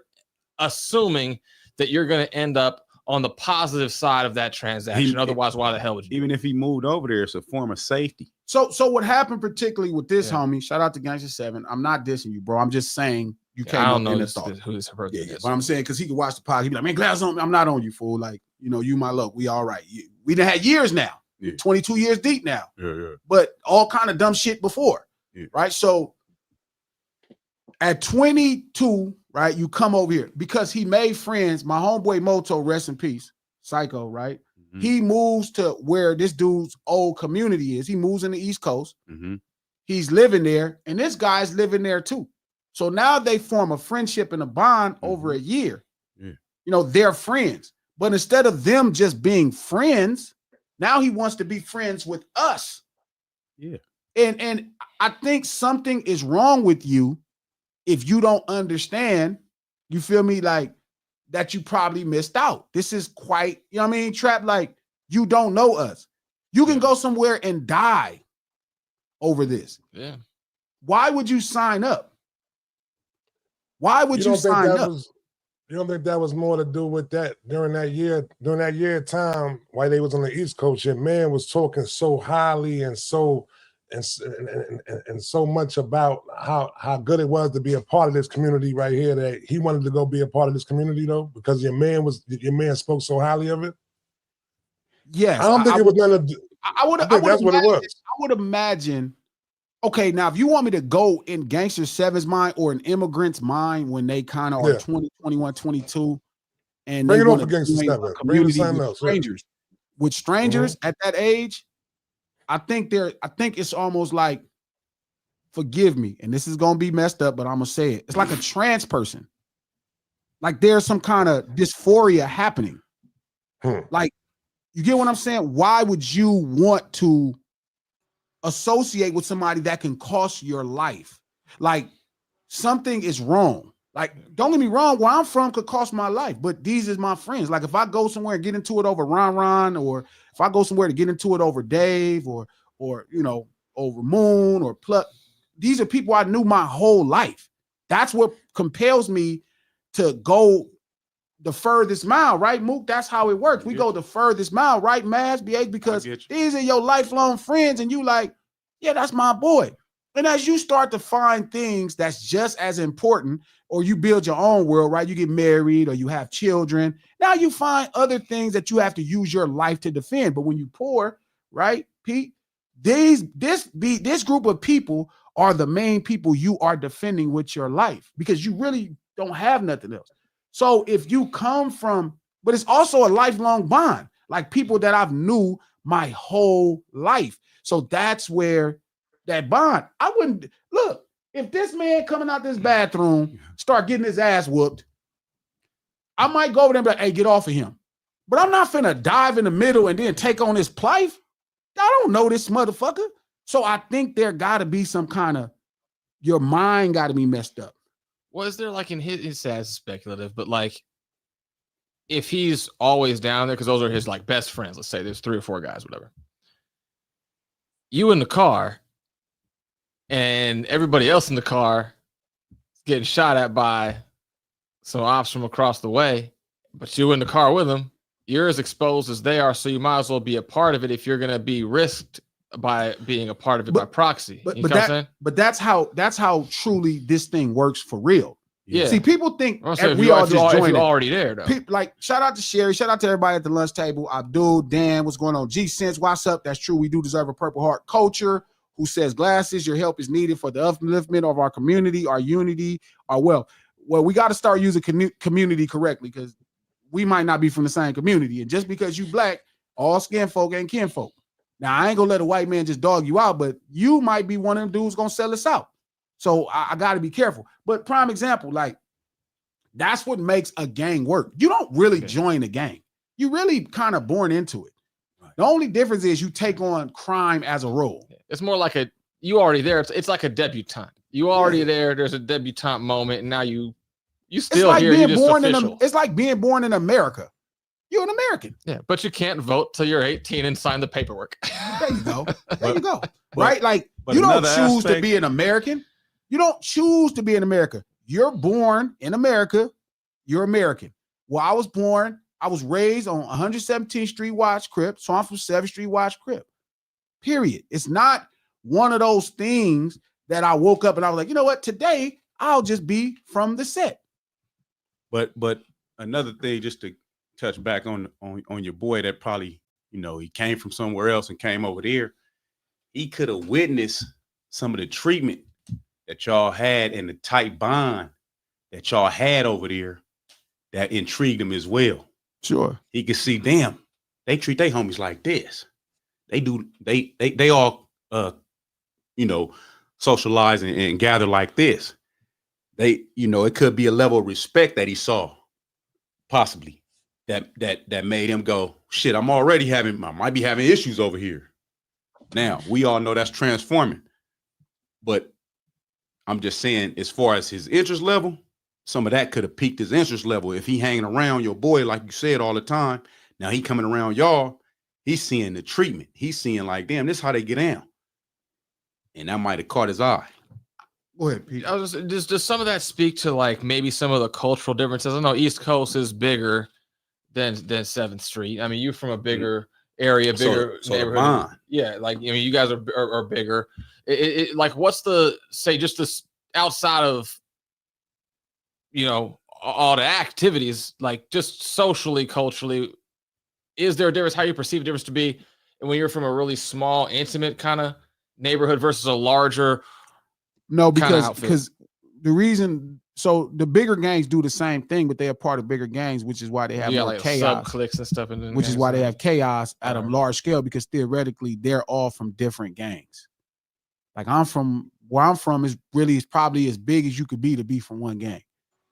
assuming that you're going to end up on the positive side of that transaction. Otherwise, why the hell would you? Even if he moved over there, it's a form of safety. So what happened particularly with this homie, shout out to Gangsta 7. I'm not dissing you, bro. I'm just saying you Yeah, came I up don't know in the this, thought. who this person Yeah. is. But I'm saying because he can watch the pod, he'd be like, man, Glass on me. I'm not on you, fool. Like, you know, you my luck. We all right. We done had years now. Yeah. 22 years deep now. Yeah. But all kind of dumb shit before. Yeah. Right. So at 22, right, you come over here because he made friends. My homeboy Moto, rest in peace, Psycho, right? Mhm. He moves to where this dude's old community is. He moves in the East Coast. Mhm. He's living there, and this guy's living there too. So now they form a friendship and a bond over a year. Yeah. You know, they're friends. But instead of them just being friends, now he wants to be friends with us. Yeah. And I think something is wrong with you if you don't understand, you feel me, like that you probably missed out. This is quite, you know what I mean, Trap, like you don't know us. You can go somewhere and die over this. Yeah. Why would you sign up? Why would you sign up? You don't think that was more to do with that during that year time while they was on the East Coast? Your man was talking so highly and so much about how good it was to be a part of this community right here that he wanted to go be a part of this community though, because your man spoke so highly of it. Yes, I don't think it was none of. I think that's what it was. I would imagine. Okay, now if you want me to go in Gangster 7's mind or an immigrant's mind when they kind of are 20, 21, 22, and bring they it on want for to Gangster join 7. a Bring it to community something with else. strangers. With strangers at that age, I think it's almost like, forgive me, and this is gonna be messed up, but I'm gonna say it. It's like a trans person. Like there's some kind of dysphoria happening. Like, you get what I'm saying? Why would you want to associate with somebody that can cost your life? Like, something is wrong. Like, don't get me wrong, where I'm from could cost my life, but these is my friends. Like, if I go somewhere and get into it over Ron, or if I go somewhere to get into it over Dave, or you know, over Moon or Pluck, these are people I knew my whole life. That's what compels me to go the furthest mile, right, Mook? That's how it works. We go the furthest mile, right, Maz, BH, because these are your lifelong friends, and you like, yeah, that's my boy. And as you start to find things that's just as important, or you build your own world, right? You get married or you have children. Now you find other things that you have to use your life to defend. But when you poor, right, Pete, this group of people are the main people you are defending with your life, because you really don't have nothing else. So if you come from, but it's also a lifelong bond, like people that I've knew my whole life. So that's where that bond. I wouldn't look, if this man coming out this bathroom start getting his ass whooped, I might go over there and be like, hey, get off of him. But I'm not finna dive in the middle and then take on his plife. I don't know this motherfucker. So I think there gotta be some kind of, your mind gotta be messed up. Well, is there like in his as speculative, but like if he's always down there, because those are his like best friends, let's say there's 3 or 4 guys, whatever. You in the car and everybody else in the car getting shot at by some ops from across the way, but you in the car with them, you're as exposed as they are, so you might as well be a part of it if you're gonna be risked by being a part of it by proxy. But that's how truly this thing works for real. Yeah. See, people think if we all just joined. If you're already there, though. Like, shout out to Sherry, shout out to everybody at the lunch table. Abdul, Dan, what's going on? G Sense, what's up? That's true. We do deserve a Purple Heart. Culture, who says glasses, your help is needed for the upliftment of our community, our unity, our wealth. Well, we got to start using community correctly, because we might not be from the same community. And just because you black, all skin folk ain't kin folk. Now, I ain't gonna let a white man just dog you out, but you might be one of them dudes gonna sell us out. So I gotta be careful. But prime example, like, that's what makes a gang work. You don't really join a gang. You really kind of born into it. The only difference is you take on crime as a role. It's more like you already there. It's like a debutante. You already there. There's a debutante moment, and now you still here. You're just official. It's like being born in America. You're an American. Yeah, but you can't vote till you're 18 and sign the paperwork. There you go. There you go. Right? Like, you don't choose to be an American. You don't choose to be in America. You're born in America. You're American. Well, I was raised on 117th Street Watch Crip, so I'm from 7th Street Watch Crip. Period. It's not one of those things that I woke up and I was like, you know what? Today I'll just be from the set. But another thing, just to touch back on your boy that probably, you know, he came from somewhere else and came over there. He could have witnessed some of the treatment that y'all had and the tight bond that y'all had over there that intrigued him as well. Sure. He could see, damn, they treat their homies like this. They do, they all you know, socialize and gather like this. They, you know, it could be a level of respect that he saw, possibly, that made him go, shit, I might be having issues over here. Now, we all know that's transforming. But I'm just saying, as far as his interest level, some of that could have piqued his interest level. If he hanging around your boy, like you said, all the time, now he coming around y'all, he's seeing the treatment. He's seeing like, damn, this is how they get down. And that might have caught his eye. Go ahead, Pete. I was just does some of that speak to like maybe some of the cultural differences? I know East Coast is bigger than 7th Street. I mean, you're from a bigger area, bigger neighborhood. Yeah, like, I mean, you guys are bigger. It like, what's the say just this outside of, you know, all the activities, like just socially, culturally, is there a difference how you perceive a difference to be when you're from a really small, intimate kind of neighborhood versus a larger? No, because the reason, so the bigger gangs do the same thing, but they are part of bigger gangs, which is why they have more like chaos, sub cliques and stuff, which is why they have chaos at a large scale, because theoretically they're all from different gangs. Like where I'm from is probably as big as you could be to be from one gang.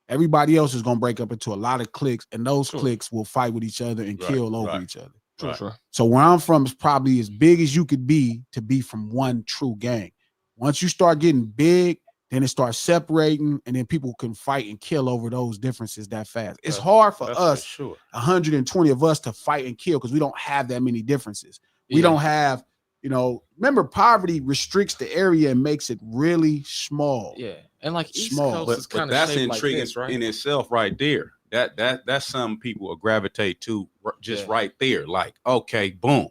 Everybody else is gonna break up into a lot of cliques, and those cliques will fight with each other and kill over each other. Sure. So where I'm from is probably as big as you could be to be from one true gang. Once you start getting big, then it starts separating, and then people can fight and kill over those differences that fast. It's hard for us, 120 of us, to fight and kill because we don't have that many differences. We don't have, you know, remember, poverty restricts the area and makes it really small. Yeah. And like East Small. Coast is But kind of that's intriguing right? in itself right there. That's something people will gravitate to just right there. Like, okay, boom.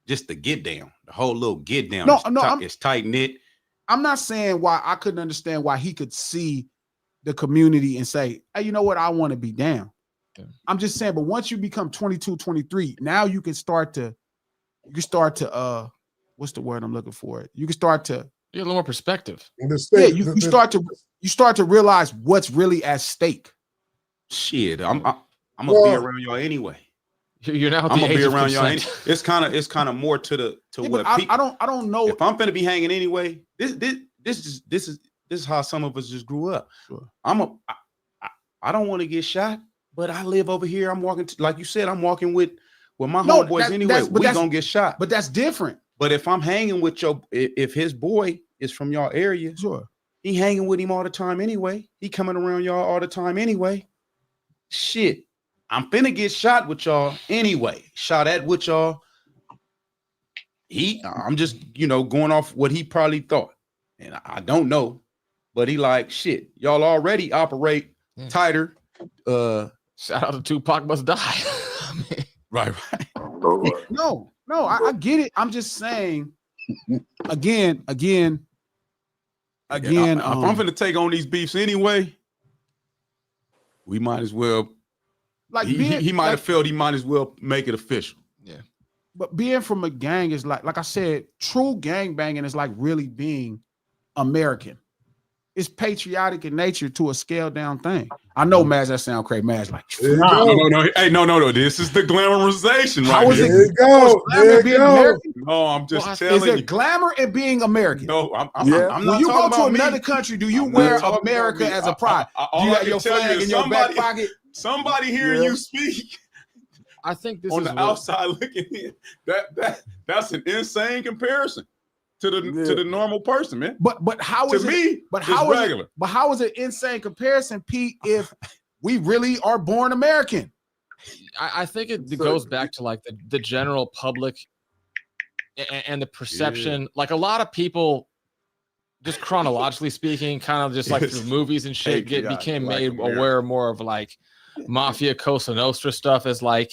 Just the get down, the whole little get down. It's tight knit. I'm not saying why I couldn't understand why he could see the community and say, hey, you know what? I want to be down. Yeah. I'm just saying, but once you become 22, 23, now you can start to, what's the word I'm looking for? You can start to, you get a little more perspective. You start to realize what's really at stake. Shit, I'm gonna be around y'all anyway. You're now. I'm gonna be around y'all. It's kind of more to what people. I don't know if I'm gonna be hanging anyway. This is how some of us just grew up. Sure. I don't want to get shot, but I live over here. I'm walking like you said. I'm walking with my homeboys anyway. We gonna get shot, but that's different. But if I'm hanging with if his boy is from y'all area, sure, he hanging with him all the time anyway. He coming around y'all all the time anyway. Shit. I'm finna get shot with y'all anyway. Shot at with y'all. I'm just, going off what he probably thought. And I don't know. But he like, shit, y'all already operate tighter. Shout out to Tupac Must Die. Right. No, I get it. I'm just saying, again. If I'm finna take on these beefs anyway, we might as well. Like he might have felt he might as well make it official. Yeah. But being from a gang is like I said, true gang banging is like really being American. It's patriotic in nature to a scaled down thing. I know, Maz, that sound crazy. Maz, like, no. Hey, no. This is the glamorization, right? How is it? There you go. There you go. No, I'm just telling you. Is it glamour in being American? No, I'm not. When you go to another me. country, do you wear America as a pride? Do you have your flag in your back pocket? Somebody hearing you speak. I think this on is the outside looking in. That's an insane comparison to the normal person, man. But how is it? But how is regular? But how is it insane comparison, Pete? If we really are born American, I think it goes back to like the general public and the perception. Yeah. Like a lot of people, just chronologically speaking, kind of just like through movies and shit, became made aware more of like Mafia, Cosa Nostra stuff as like,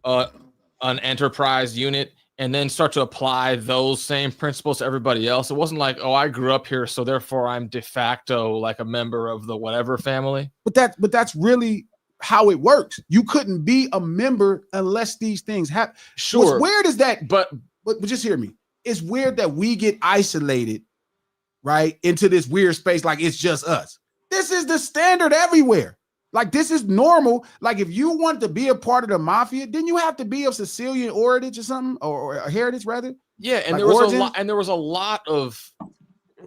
an enterprise unit. and then start to apply those same principles to everybody else. It wasn't like, oh, I grew up here, so therefore I'm de facto like a member of the whatever family. But that's really how it works. You couldn't be a member unless these things happen. Sure. What's weird is that, But just hear me. It's weird that we get isolated, right, into this weird space like it's just us. This is the standard everywhere. Like, this is normal. Like, if you want to be a part of the mafia, then you have to be of Sicilian origin or something, or a heritage rather. yeah, and Like there was a lot of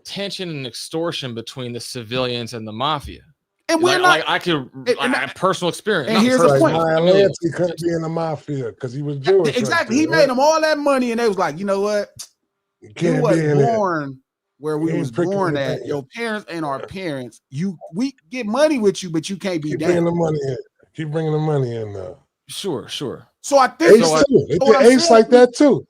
tension and extortion between the civilians and the mafia. And we're Like, not. I could I have personal experience. And not here's the personal, point. Ryan familial. Lancey couldn't be in the mafia because he was Jewish. Exactly. He made them all that money, and they was like, you know what? You You can't was be in it. born where we You was ain't pricking born the at. thing. Your parents ain't our parents. We get money with you, but you can't be Keep bringing down. the money in. Keep bringing the money in now. Sure. So I think Ace too. They so what did I'm Ace saying- like that too.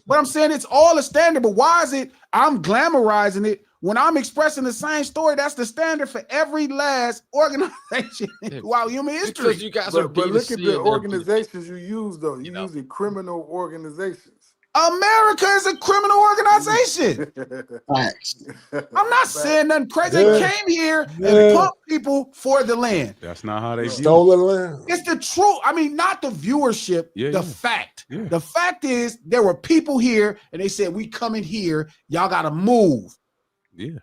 But I'm saying it's all a standard. But why is it I'm glamorizing it when I'm expressing the same story? That's the standard for every last organization throughout human Because history. you guys are But look at B2C the and they're organizations you use, though. You know. using criminal organizations. America is a criminal organization. Facts. I'm not saying nothing crazy. Yeah. They came here and Yeah. pumped people for the land. That's not how they view it. Stolen land. It's the truth. I mean, not the viewership, Yeah, the yeah. fact. Yeah. The fact is there were people here and they said, we coming here, y'all gotta move. Yeah.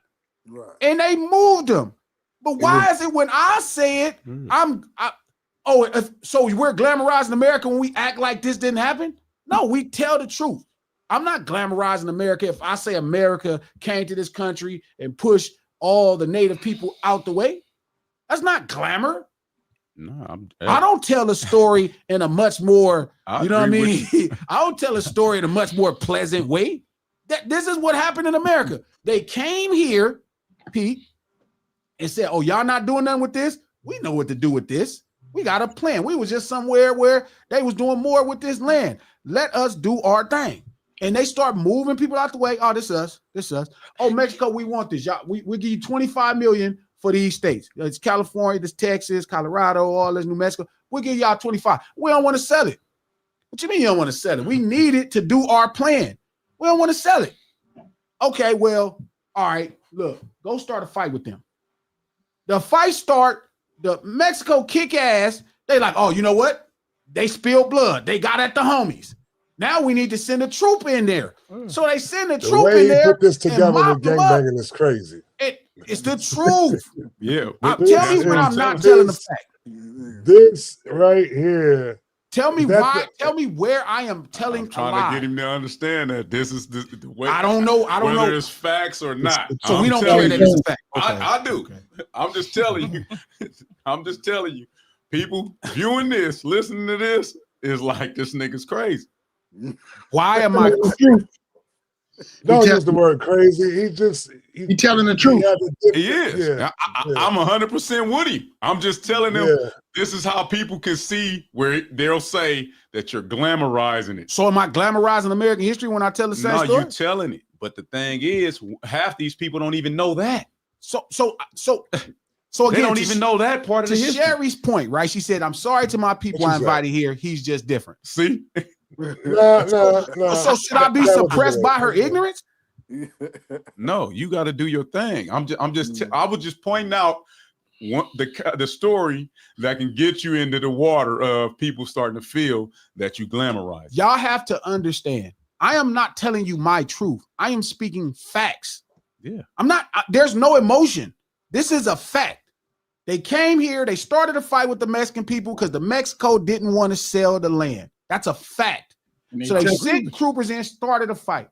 Right. And they moved them. But why is it when I say it, so we're glamorizing America when we act like this didn't happen? No, we tell the truth. I'm not glamorizing America if I say America came to this country and pushed all the native people out the way. That's not glamour. No, I don't tell a story in a much more, I you know what I agree mean? with I don't tell a story in a much more pleasant way. This is what happened in America. They came here, Pete, and said, oh, y'all not doing nothing with this? We know what to do with this. We got a plan. We was just somewhere where they was doing more with this land. Let us do our thing. And they start moving people out the way. Oh, this us. Oh, Mexico, we want this. Y'all, we give you 25 million for these states. It's California, this Texas, Colorado, all this New Mexico. We'll give y'all 25. We don't want to sell it. What you mean you don't want to sell it? We need it to do our plan. We don't want to sell it. Okay, well, all right, look, go start a fight with them. The fight start, the Mexico kick ass. They like, oh, you know what? They spilled blood. They got at the homies. Now we need to send a troop in there. So they send a The troop way in he there. put this and together mop with them up. gangbanging is crazy. It's the truth. Yeah. Tell me when I'm not telling the fact. This right here. Tell me That why. the- Tell me where I am telling I'm a trying lie. to get him to understand that this is the way. I don't know. whether it's facts or not. So we I'm don't telling care that you. it's a fact. I do. I'm just telling you. I'm just telling you. People viewing this, listening to this, is like this nigga's crazy. Why am I? Don't use the word crazy. He telling the truth. He is. Yeah. I'm 100% with him. I'm just telling them Yeah. this is how people can see where they'll say that you're glamorizing it. So am I glamorizing American history when I tell the same No, story? you're telling it. But the thing is, half these people don't even know that. So again, They don't even know that part of to the history. Sherry's point, right? She said, "I'm sorry to my people What I you say? invited here. He's just different." See? No. So should I be That was suppressed good. by her ignorance? No, you got to do your thing. I was just pointing out the story that can get you into the water of people starting to feel that you glamorize. Y'all have to understand. I am not telling you my truth. I am speaking facts. Yeah. I'm not. There's no emotion. This is a fact. They came here. They started a fight with the Mexican people because the Mexico didn't want to sell the land. That's a fact. So they sent troopers in, started a fight.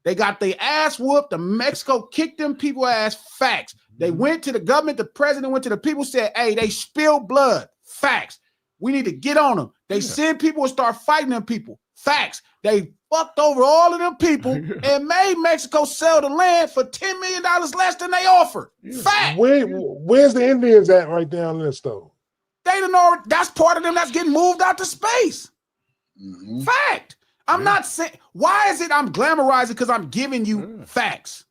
They got their ass whooped. The Mexico kicked them people ass. Facts. They went to the government. The president went to the people, said, hey, they spilled blood. Facts. We need to get on them. They send people and start fighting them people. Facts. They fucked over all of them people and made Mexico sell the land for $10 million less than they offered. Fact. Where's the Indians at right down this though? They don't know that's part of them that's getting moved out to space. Fact. I'm not saying, why is it I'm glamorizing? Because I'm giving you facts.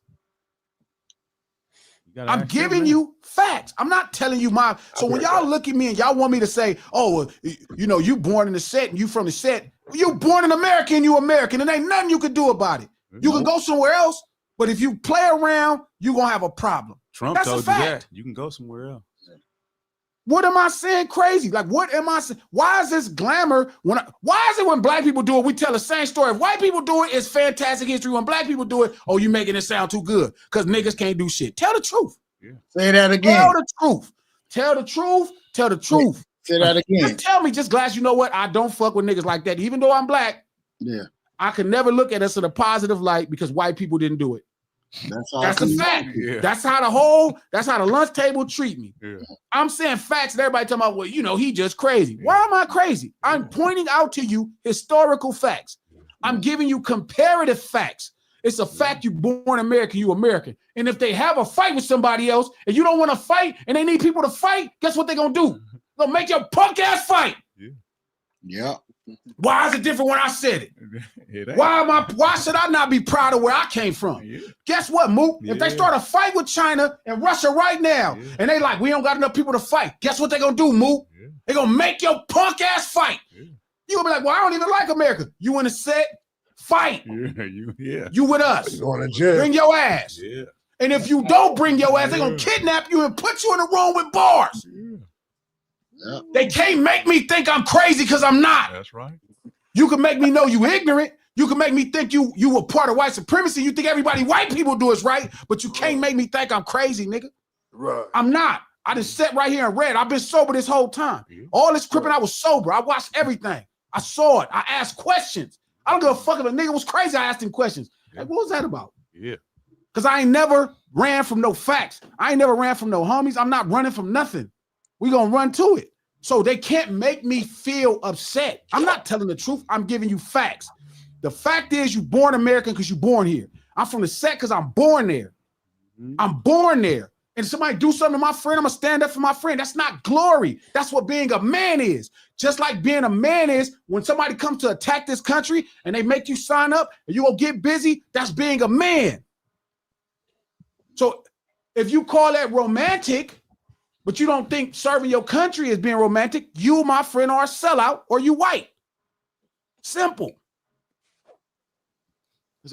I'm giving you facts. I'm not telling you my. So when y'all look at me and y'all want me to say, oh, well, you know, you born in the set and you from the set, You born in America and you American, and ain't nothing you can do about it. You can go somewhere else, but if you play around, you're gonna have a problem. Trump That's a told you fact. that. You can go somewhere else. What am I saying crazy? Like, what am I saying? Why is this glamour? Why is it when black people do it, we tell the same story? If white people do it, it's fantastic history. When black people do it, oh, you making it sound too good because niggas can't do shit. Tell the truth. Yeah. Say that again. Tell the truth. Tell the truth. Tell the truth. Say that again. Just tell me, just Glass, you know what? I don't fuck with niggas like that. Even though I'm black, Yeah. I can never look at us in a positive light because white people didn't do it. That's a fact. Yeah. That's how the lunch table treat me. Yeah. I'm saying facts, and everybody talking about, well, you know, he just crazy. Why am I crazy? I'm pointing out to you historical facts. I'm giving you comparative facts. It's a fact you born American, you American. And if they have a fight with somebody else and you don't want to fight and they need people to fight, guess what they're gonna do? They'll make your punk ass fight. Yeah. Why is it different when I said it? Why should I not be proud of where I came from? Guess what, Mook? If they start a fight with China and Russia right now, and they like, we don't got enough people to fight, guess what they gonna do, Mook? They gonna make your punk ass fight. You gonna be like, well, I don't even like America. You in a set, fight. You with us. Going to jail. Bring your ass. And if you don't bring your ass, they gonna kidnap you and put you in a room with bars. They can't make me think I'm crazy because I'm not. That's right. You can make me know you ignorant. You can make me think you were part of white supremacy. You think everybody white people do is right, but you can't make me think I'm crazy, nigga. Right. I'm not. I just sat right here and read. I've been sober this whole time. All this cripping, I was sober. I watched everything. I saw it. I asked questions. I don't give a fuck if a nigga was crazy. I asked him questions. Like, what was that about? Yeah. Because I ain't never ran from no facts. I ain't never ran from no homies. I'm not running from nothing. We gonna run to it. So they can't make me feel upset. I'm not telling the truth. I'm giving you facts. The fact is you born American because you born here. I'm from the set because I'm born there. I'm born there. And if somebody do something to my friend, I'm gonna stand up for my friend. That's not glory. That's what being a man is. Just like being a man is when somebody comes to attack this country and they make you sign up and you go get busy, that's being a man. So if you call that romantic, but you don't think serving your country is being romantic, you, my friend, are a sellout or you white. Simple.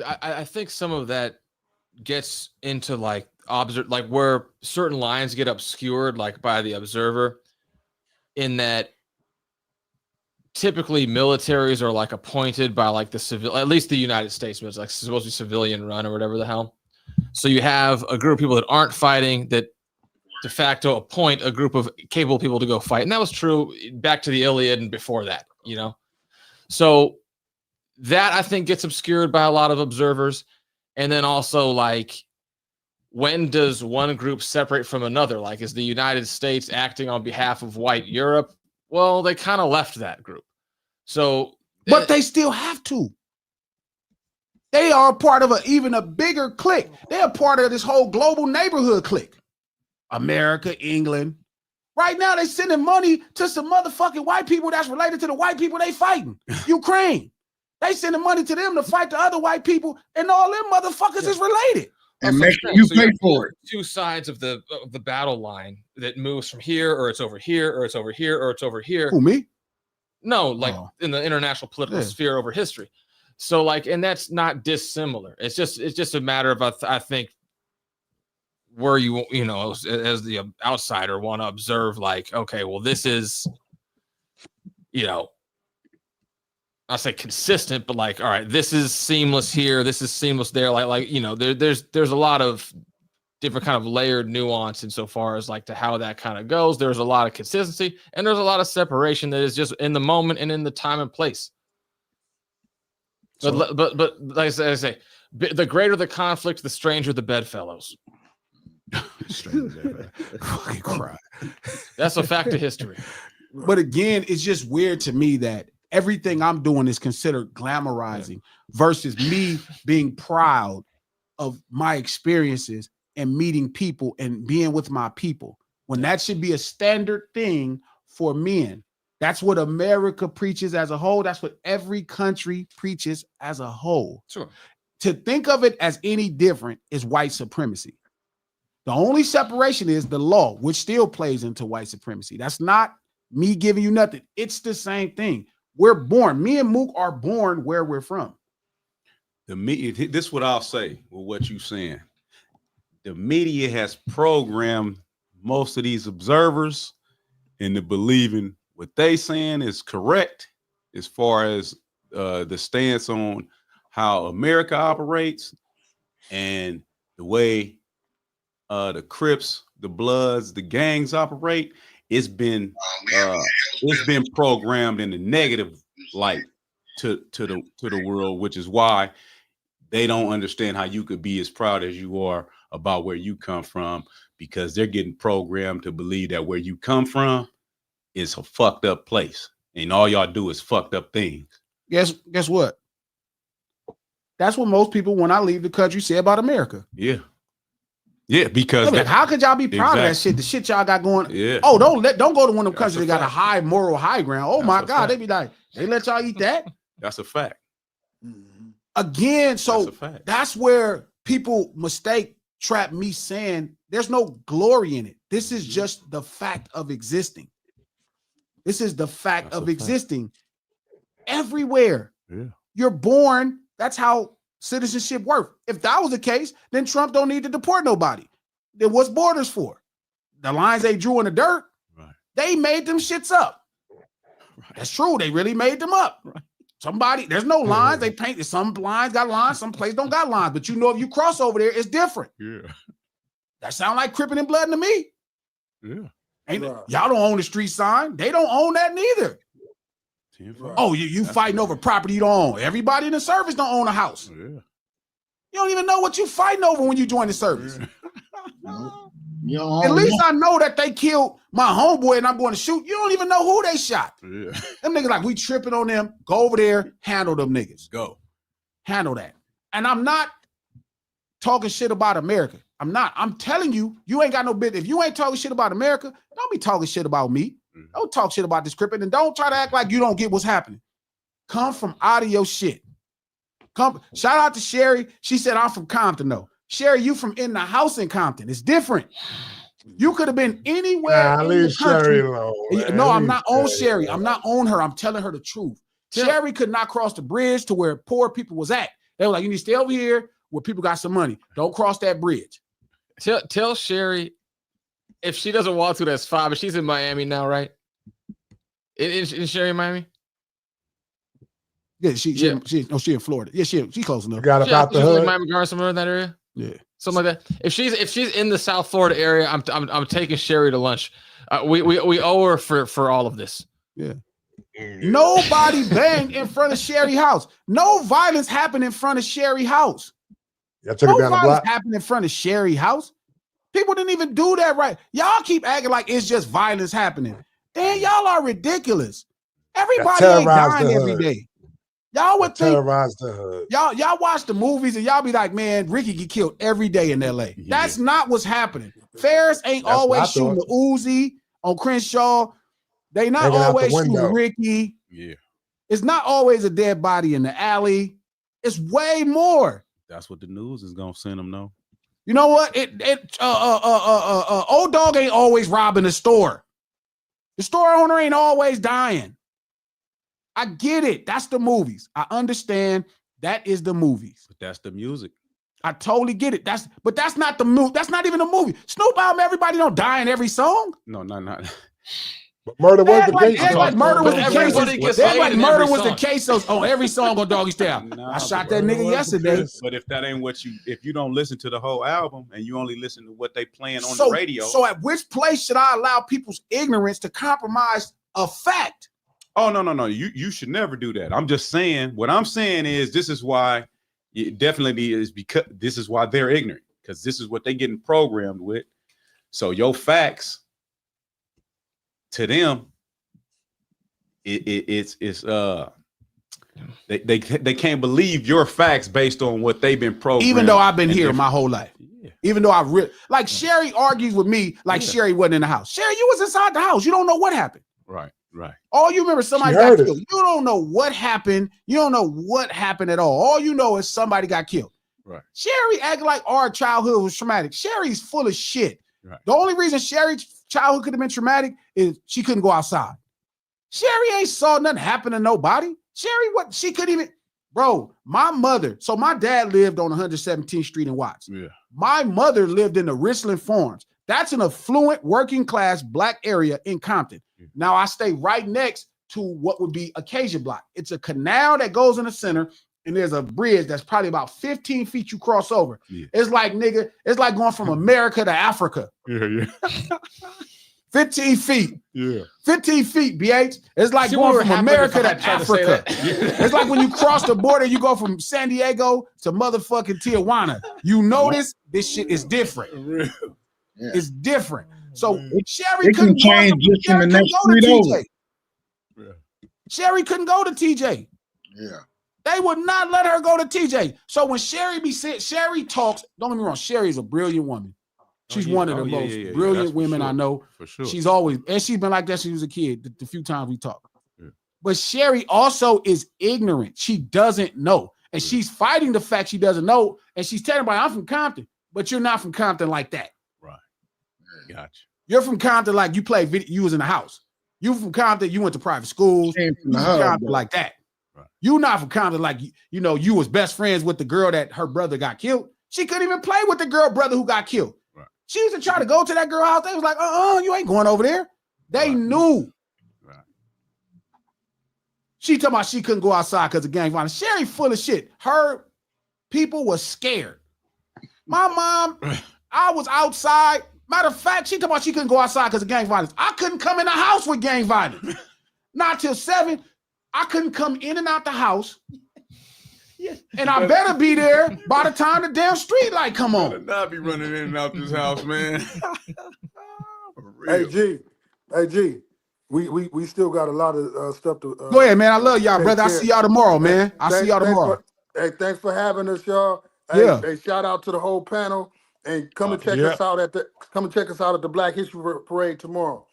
I think some of that gets into like where certain lines get obscured, like by the observer, in that typically militaries are like appointed by like the civil, at least the United States, but it's like supposed to be civilian run or whatever the hell. So you have a group of people that aren't fighting that de facto appoint a group of capable people to go fight. And that was true back to the Iliad and before that, you know? So that I think gets obscured by a lot of observers. And then also like, when does one group separate from another? Like, is the United States acting on behalf of white Europe? Well, they kind of left that group. So, but they still have to. They are a part of even a bigger clique. They're a part of this whole global neighborhood clique. America, England. Right now, they sending money to some motherfucking white people that's related to the white people they fighting. Ukraine. They sending money to them to fight the other white people, and all them motherfuckers is related. And making you pay for it. Two sides of the battle line that moves from here, or it's over here, or it's over here, or it's over here. Who, me? No, like in the international political sphere over history. So like, and that's not dissimilar. It's just a matter of I think where you know as the outsider want to observe like, okay, well this is, you know, I say consistent, but like, all right, this is seamless here, this is seamless there. Like you know, there's a lot of different kind of layered nuance insofar as like to how that kind of goes. There's a lot of consistency and there's a lot of separation that is just in the moment and in the time and place. But like I say, the greater the conflict, the stranger the bedfellows. Fucking cry. That's a fact of history. But again, it's just weird to me that everything I'm doing is considered glamorizing versus me being proud of my experiences and meeting people and being with my people. When that should be a standard thing for men. That's what America preaches as a whole. That's what every country preaches as a whole. Sure. To think of it as any different is white supremacy. The only separation is the law, which still plays into white supremacy. That's not me giving you nothing. It's the same thing. We're born. Me and Mook are born where we're from. The media, this is what I'll say with what you're saying. The media has programmed most of these observers into believing what they saying is correct as far as the stance on how America operates and the way the Crips, the Bloods, the gangs operate. It's been programmed in the negative light to the world, which is why they don't understand how you could be as proud as you are about where you come from, because they're getting programmed to believe that where you come from is a fucked up place and all y'all do is fucked up things. Guess what? That's what most people, when I leave the country, say about America. Yeah. Yeah, because like, how could y'all be proud of that shit? The shit y'all got going. Yeah. Oh, don't go to one of them countries that got a high moral high ground. Oh my God, they be like, they let y'all eat that. That's a fact. Again, so that's where people trap me saying there's no glory in it. This is just the fact of existing. This is the fact of existing everywhere. Yeah. You're born. That's how citizenship works. If that was the case, then Trump don't need to deport nobody. Then what's borders for? The lines they drew in the dirt, they made them shits up. That's true. They really made them up. Somebody, there's no lines. They painted some lines, got lines, some places don't got lines. But you know, if you cross over there, it's different. Yeah. That sound like cripping and blood to me. Yeah. Y'all don't own the street sign. They don't own that neither. Oh, you fighting over property you don't own. Everybody in the service don't own a house. Yeah. You don't even know what you fighting over when you join the service. At least I know that they killed my homeboy and I'm going to shoot. You don't even know who they shot. Yeah. Them niggas like, we tripping on them. Go over there, handle them niggas. Go. Handle that. And I'm not talking shit about America. I'm not. I'm telling you, you ain't got no business. If you ain't talking shit about America, don't be talking shit about me. Don't talk shit about this crippin' and don't try to act like you don't get what's happening. Come from out of your shit. Come. Shout out to Sherry. She said, I'm from Compton, though. Sherry, you from in the house in Compton. It's different. You could have been anywhere in the country. Sherry alone, no, I'm not on Sherry. I'm not on her. I'm telling her the truth. Sherry could not cross the bridge to where poor people was at. They were like, you need to stay over here where people got some money. Don't cross that bridge. Tell Sherry, if she doesn't want to, that's fine. But she's in Miami now, right? Is Sherry in Miami? Yeah, she in Florida. Yeah, she close enough. Got about the hood. hood. Miami Gardens, somewhere in that area. Yeah, something like that. If she's in the South Florida area, I'm taking Sherry to lunch. We owe her for all of this. Yeah. Nobody banged in front of Sherry house. No violence happened in front of Sherry house. No violence happened in front of Sherry house. People didn't even do that right. Y'all keep acting like it's just violence happening. Damn, y'all are ridiculous. Everybody ain't dying every day. Y'all would think terrorize the hood. Y'all watch the movies and y'all be like, man, Ricky get killed every day in LA. Yeah. That's not what's happening. Ferris ain't always shooting the Uzi on Crenshaw. They not always shooting Ricky. Yeah. It's not always a dead body in the alley. It's way more. That's what the news is gonna send them, though. You know what? Old dog ain't always robbing the store. The store owner ain't always dying. I get it. That's the movies. I understand that is the movies. But that's the music. I totally get it. That's not the movie. That's not even a movie. Snoop album, everybody don't die in every song. No, not. But murder was the case. Like murder was the Everybody case. gets Like laid in murder every was the song. case on every song on Doggy Style. Nah, I shot that murder nigga was the yesterday. case. But if that ain't if you don't listen to the whole album and you only listen to what they playing on the radio. So at which place should I allow people's ignorance to compromise a fact? Oh, no. You should never do that. I'm just saying, what I'm saying is this is why it definitely is, because this is why they're ignorant, because this is what they're getting programmed with. So your facts to them, it's they can't believe your facts based on what they've been programmed. Even though I've been here my whole life. Yeah. Even though like Sherry argues with me like Sherry wasn't in the house. Sherry, you was inside the house. You don't know what happened. Right. All you remember, somebody got killed. You don't know what happened. You don't know what happened at all you know is somebody got killed. Right. Sherry acting like our childhood was traumatic. Sherry's full of shit. Right. The only reason Sherry's childhood could have been traumatic is she couldn't go outside. Sherry ain't saw nothing happen to nobody. Sherry, what? She couldn't even, bro, my mother, so my dad lived on 117th Street in Watts. Yeah. My mother lived in the Richland Farms. That's an affluent working class black area in Compton. Now I stay right next to what would be Acacia Block. It's a canal that goes in the center, and there's a bridge that's probably about 15 feet you cross over. Yeah. It's like, nigga, it's like going from America to Africa. Yeah. 15 feet. Yeah. 15 feet, BH. It's like See, we going were from happy America to to try to say Africa. that. It's like when you cross the border, you go from San Diego to motherfucking Tijuana. You notice this shit is different. Yeah. It's different. So Sherry It can couldn't change just in the next go to street TJ. over. Yeah. Sherry couldn't go to TJ. Yeah. They would not let her go to TJ. So when Sherry Sherry talks, don't get me wrong, Sherry's a brilliant woman. She's one of the most brilliant women I know. For sure. She's always, and she's been like that since she was a kid, the few times we talked. Yeah. But Sherry also is ignorant. She doesn't know. And she's fighting the fact she doesn't know. And she's telling everybody, I'm from Compton, but you're not from Compton like that. Right. Gotcha. You're from Compton like you played video, you was in the house. You from Compton, you went to private schools. Came from You the from hub, Compton though. like that. Right. You not from Compton like, you know, you was best friends with the girl that her brother got killed. She couldn't even play with the girl brother who got killed. Right. She used to try to go to that girl house. They was like, you ain't going over there. They Right. knew. Right. She talking about she couldn't go outside because of gang violence. Sherry full of shit. Her people were scared. My mom, I was outside. Matter of fact, she talking about she couldn't go outside because of gang violence. I couldn't come in the house with gang violence. Not till 7. I couldn't come in and out the house. And I better be there by the time the damn street light come Better on. not be running in and out this house, man. For Hey real. G, we still got a lot of stuff to. Go ahead, man. I love y'all, take brother. I care. see y'all tomorrow, man. I see y'all tomorrow. Thanks for having us, y'all. Hey, Yeah. Hey, shout out to the whole panel, and come and check us out at the Black History Parade tomorrow.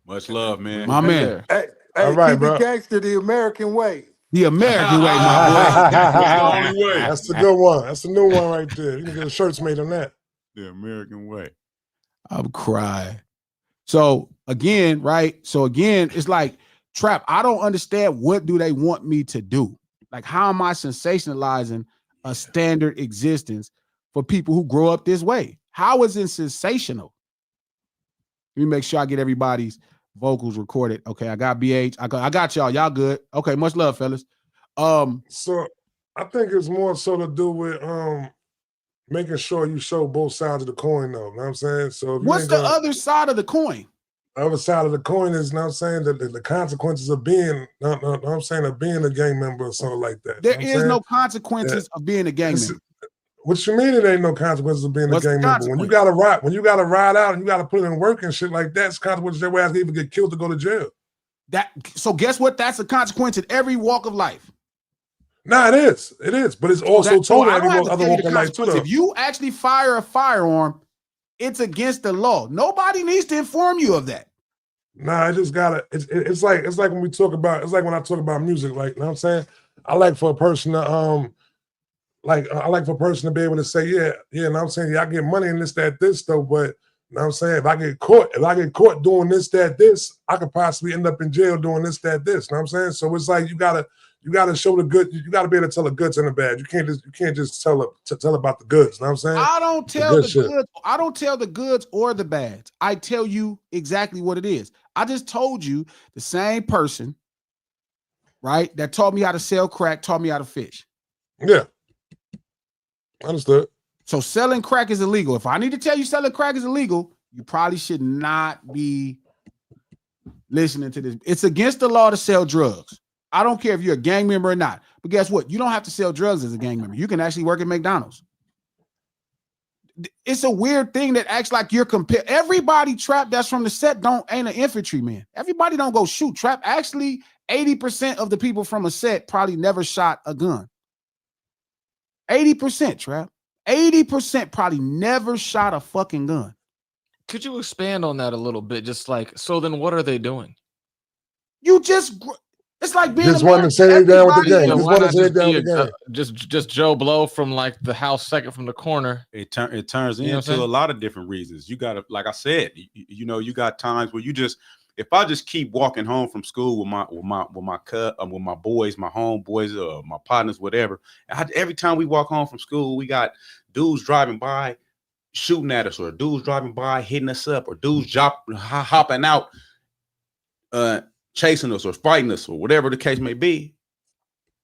Much love, man. My man. Hey, All right, keep bro. it gangster the American way. The American way, my boy. That's the only way. That's the good one. That's the new one right there. You can get shirts made on that. The American way. I'm crying. So again, right? So again, it's like, Trap, I don't understand what do they want me to do? Like, how am I sensationalizing a standard existence for people who grow up this way? How is it sensational? Let me make sure I get everybody's vocals recorded. Okay, I got BH. I got y'all. Y'all good. Okay, much love, fellas. So I think it's more so to do with making sure you show both sides of the coin, though. You know what I'm saying? So if you What's ain't the gonna- other side of the coin? the other side of the coin is, you know what I'm saying, the consequences of being, you know what I'm saying, of being a gang member or something like that. There You know what I'm is saying? no consequences of being a gang It's- member. What you mean it ain't no consequences of being What's a the gang member? When you gotta ride out and you gotta put in work and shit like that, it's consequences your ass can even get killed to go to jail. So guess what? That's a consequence in every walk of life. Nah, it is, but it's also told I every don't have to other tell you walk the of life too. consequence. Though. If you actually fire a firearm, it's against the law. Nobody needs to inform you of that. Nah, I just gotta. It's like when we talk about. It's like when I talk about music. Like, you know what I'm saying. I like for a person to I like for a person to be able to say, yeah. You know what I'm saying. Yeah, I get money in this, that, this though. But you know what I'm saying. If I get caught doing this, that, this, I could possibly end up in jail doing this, that, this. You know what I'm saying. So it's like you gotta show the good. You gotta be able to tell the goods and the bad. You can't just tell about the goods. You know what I'm saying. I don't tell the shit. goods. I don't tell the goods or the bads. I tell you exactly what it is. I just told you the same person, right, that taught me how to sell crack, taught me how to fish. Yeah. Understood. So selling crack is illegal. If I need to tell you selling crack is illegal, you probably should not be listening to this. It's against the law to sell drugs. I don't care if you're a gang member or not. But guess what? You don't have to sell drugs as a gang member. You can actually work at McDonald's. It's a weird thing that acts like you're compared. Everybody Trap that's from the set ain't an infantryman. Everybody don't go shoot. Trap actually 80% of the people from a set probably never shot a gun. 80%, Trap. 80% probably never shot a fucking gun. Could you expand on that a little bit? Just like, so then what are they doing? It's like being Just wanted to say they down with the game. Just wanted to say down with the game. Just Joe Blow from like the house second from the corner. It turns You know what I'm into saying? a lot of different reasons. You got to, like I said, you know, you got times where you just if I just keep walking home from school with my boys, my homeboys, my partners, whatever, every time we walk home from school, we got dudes driving by shooting at us, or dudes driving by hitting us up, or dudes hopping out chasing us or fighting us, or whatever the case may be,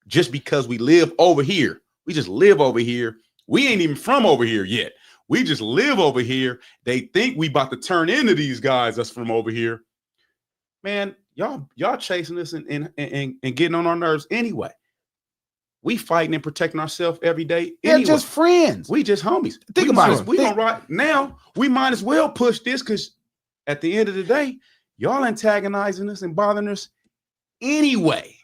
just because we live over here. We just live over here. We ain't even from over here yet. We just live over here. They think we about to turn into these guys that's from over here. Man, y'all chasing us and getting on our nerves anyway. We fighting and protecting ourselves every day. They're anyway. just friends. We just homies. Think about it. We gonna ride now. We might as well push this, because at the end of the day, y'all antagonizing us and bothering us anyway.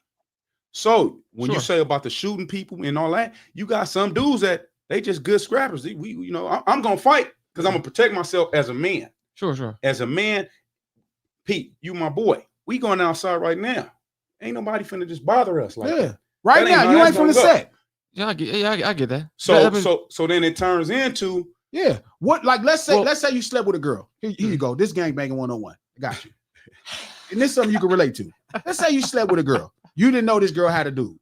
So when you say about the shooting people and all that, you got some dudes that they just good scrappers. I'm gonna fight because I'm gonna protect myself as a man. Sure. As a man, Pete, you my boy. We going outside right now. Ain't nobody finna just bother us like that. Right that now, you ain't from the set. Yeah, I get that. So then it turns into what? Like let's say you slept with a girl. Here you go. This gangbanging 101. I got you. And this is something you can relate to. Let's say you slept with a girl. You didn't know this girl had a dude,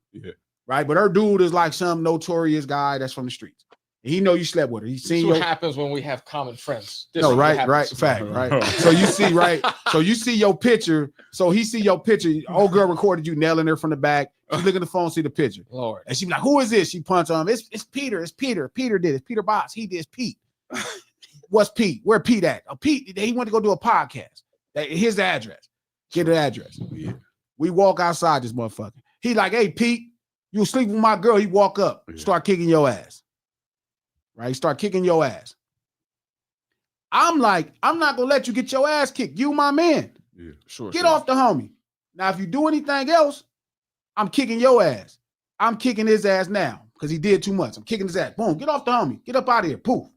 right? But her dude is like some notorious guy that's from the streets. And he know you slept with her. He's seen what happens when we have common friends. Fact. So you see, right? So you see your picture. So he see your picture. Old girl recorded you nailing her from the back. She look at the phone, see the picture. Lord. And she be like, "Who is this?" She punch on him. It's Peter. It's Peter. Peter did it. It's Peter Boss. He did. It's Pete. What's Pete? Where Pete at? Pete. He went to go do a podcast. Here's the address. Get the address. Yeah. We walk outside this motherfucker. He like, "Hey, Pete, you sleep with my girl." He walk up, start kicking your ass. Right? Start kicking your ass. I'm like, I'm not gonna let you get your ass kicked. You my man. Yeah, sure. Get off the homie. Now, if you do anything else, I'm kicking your ass. I'm kicking his ass now because he did too much. I'm kicking his ass. Boom. Get off the homie. Get up out of here. Poof.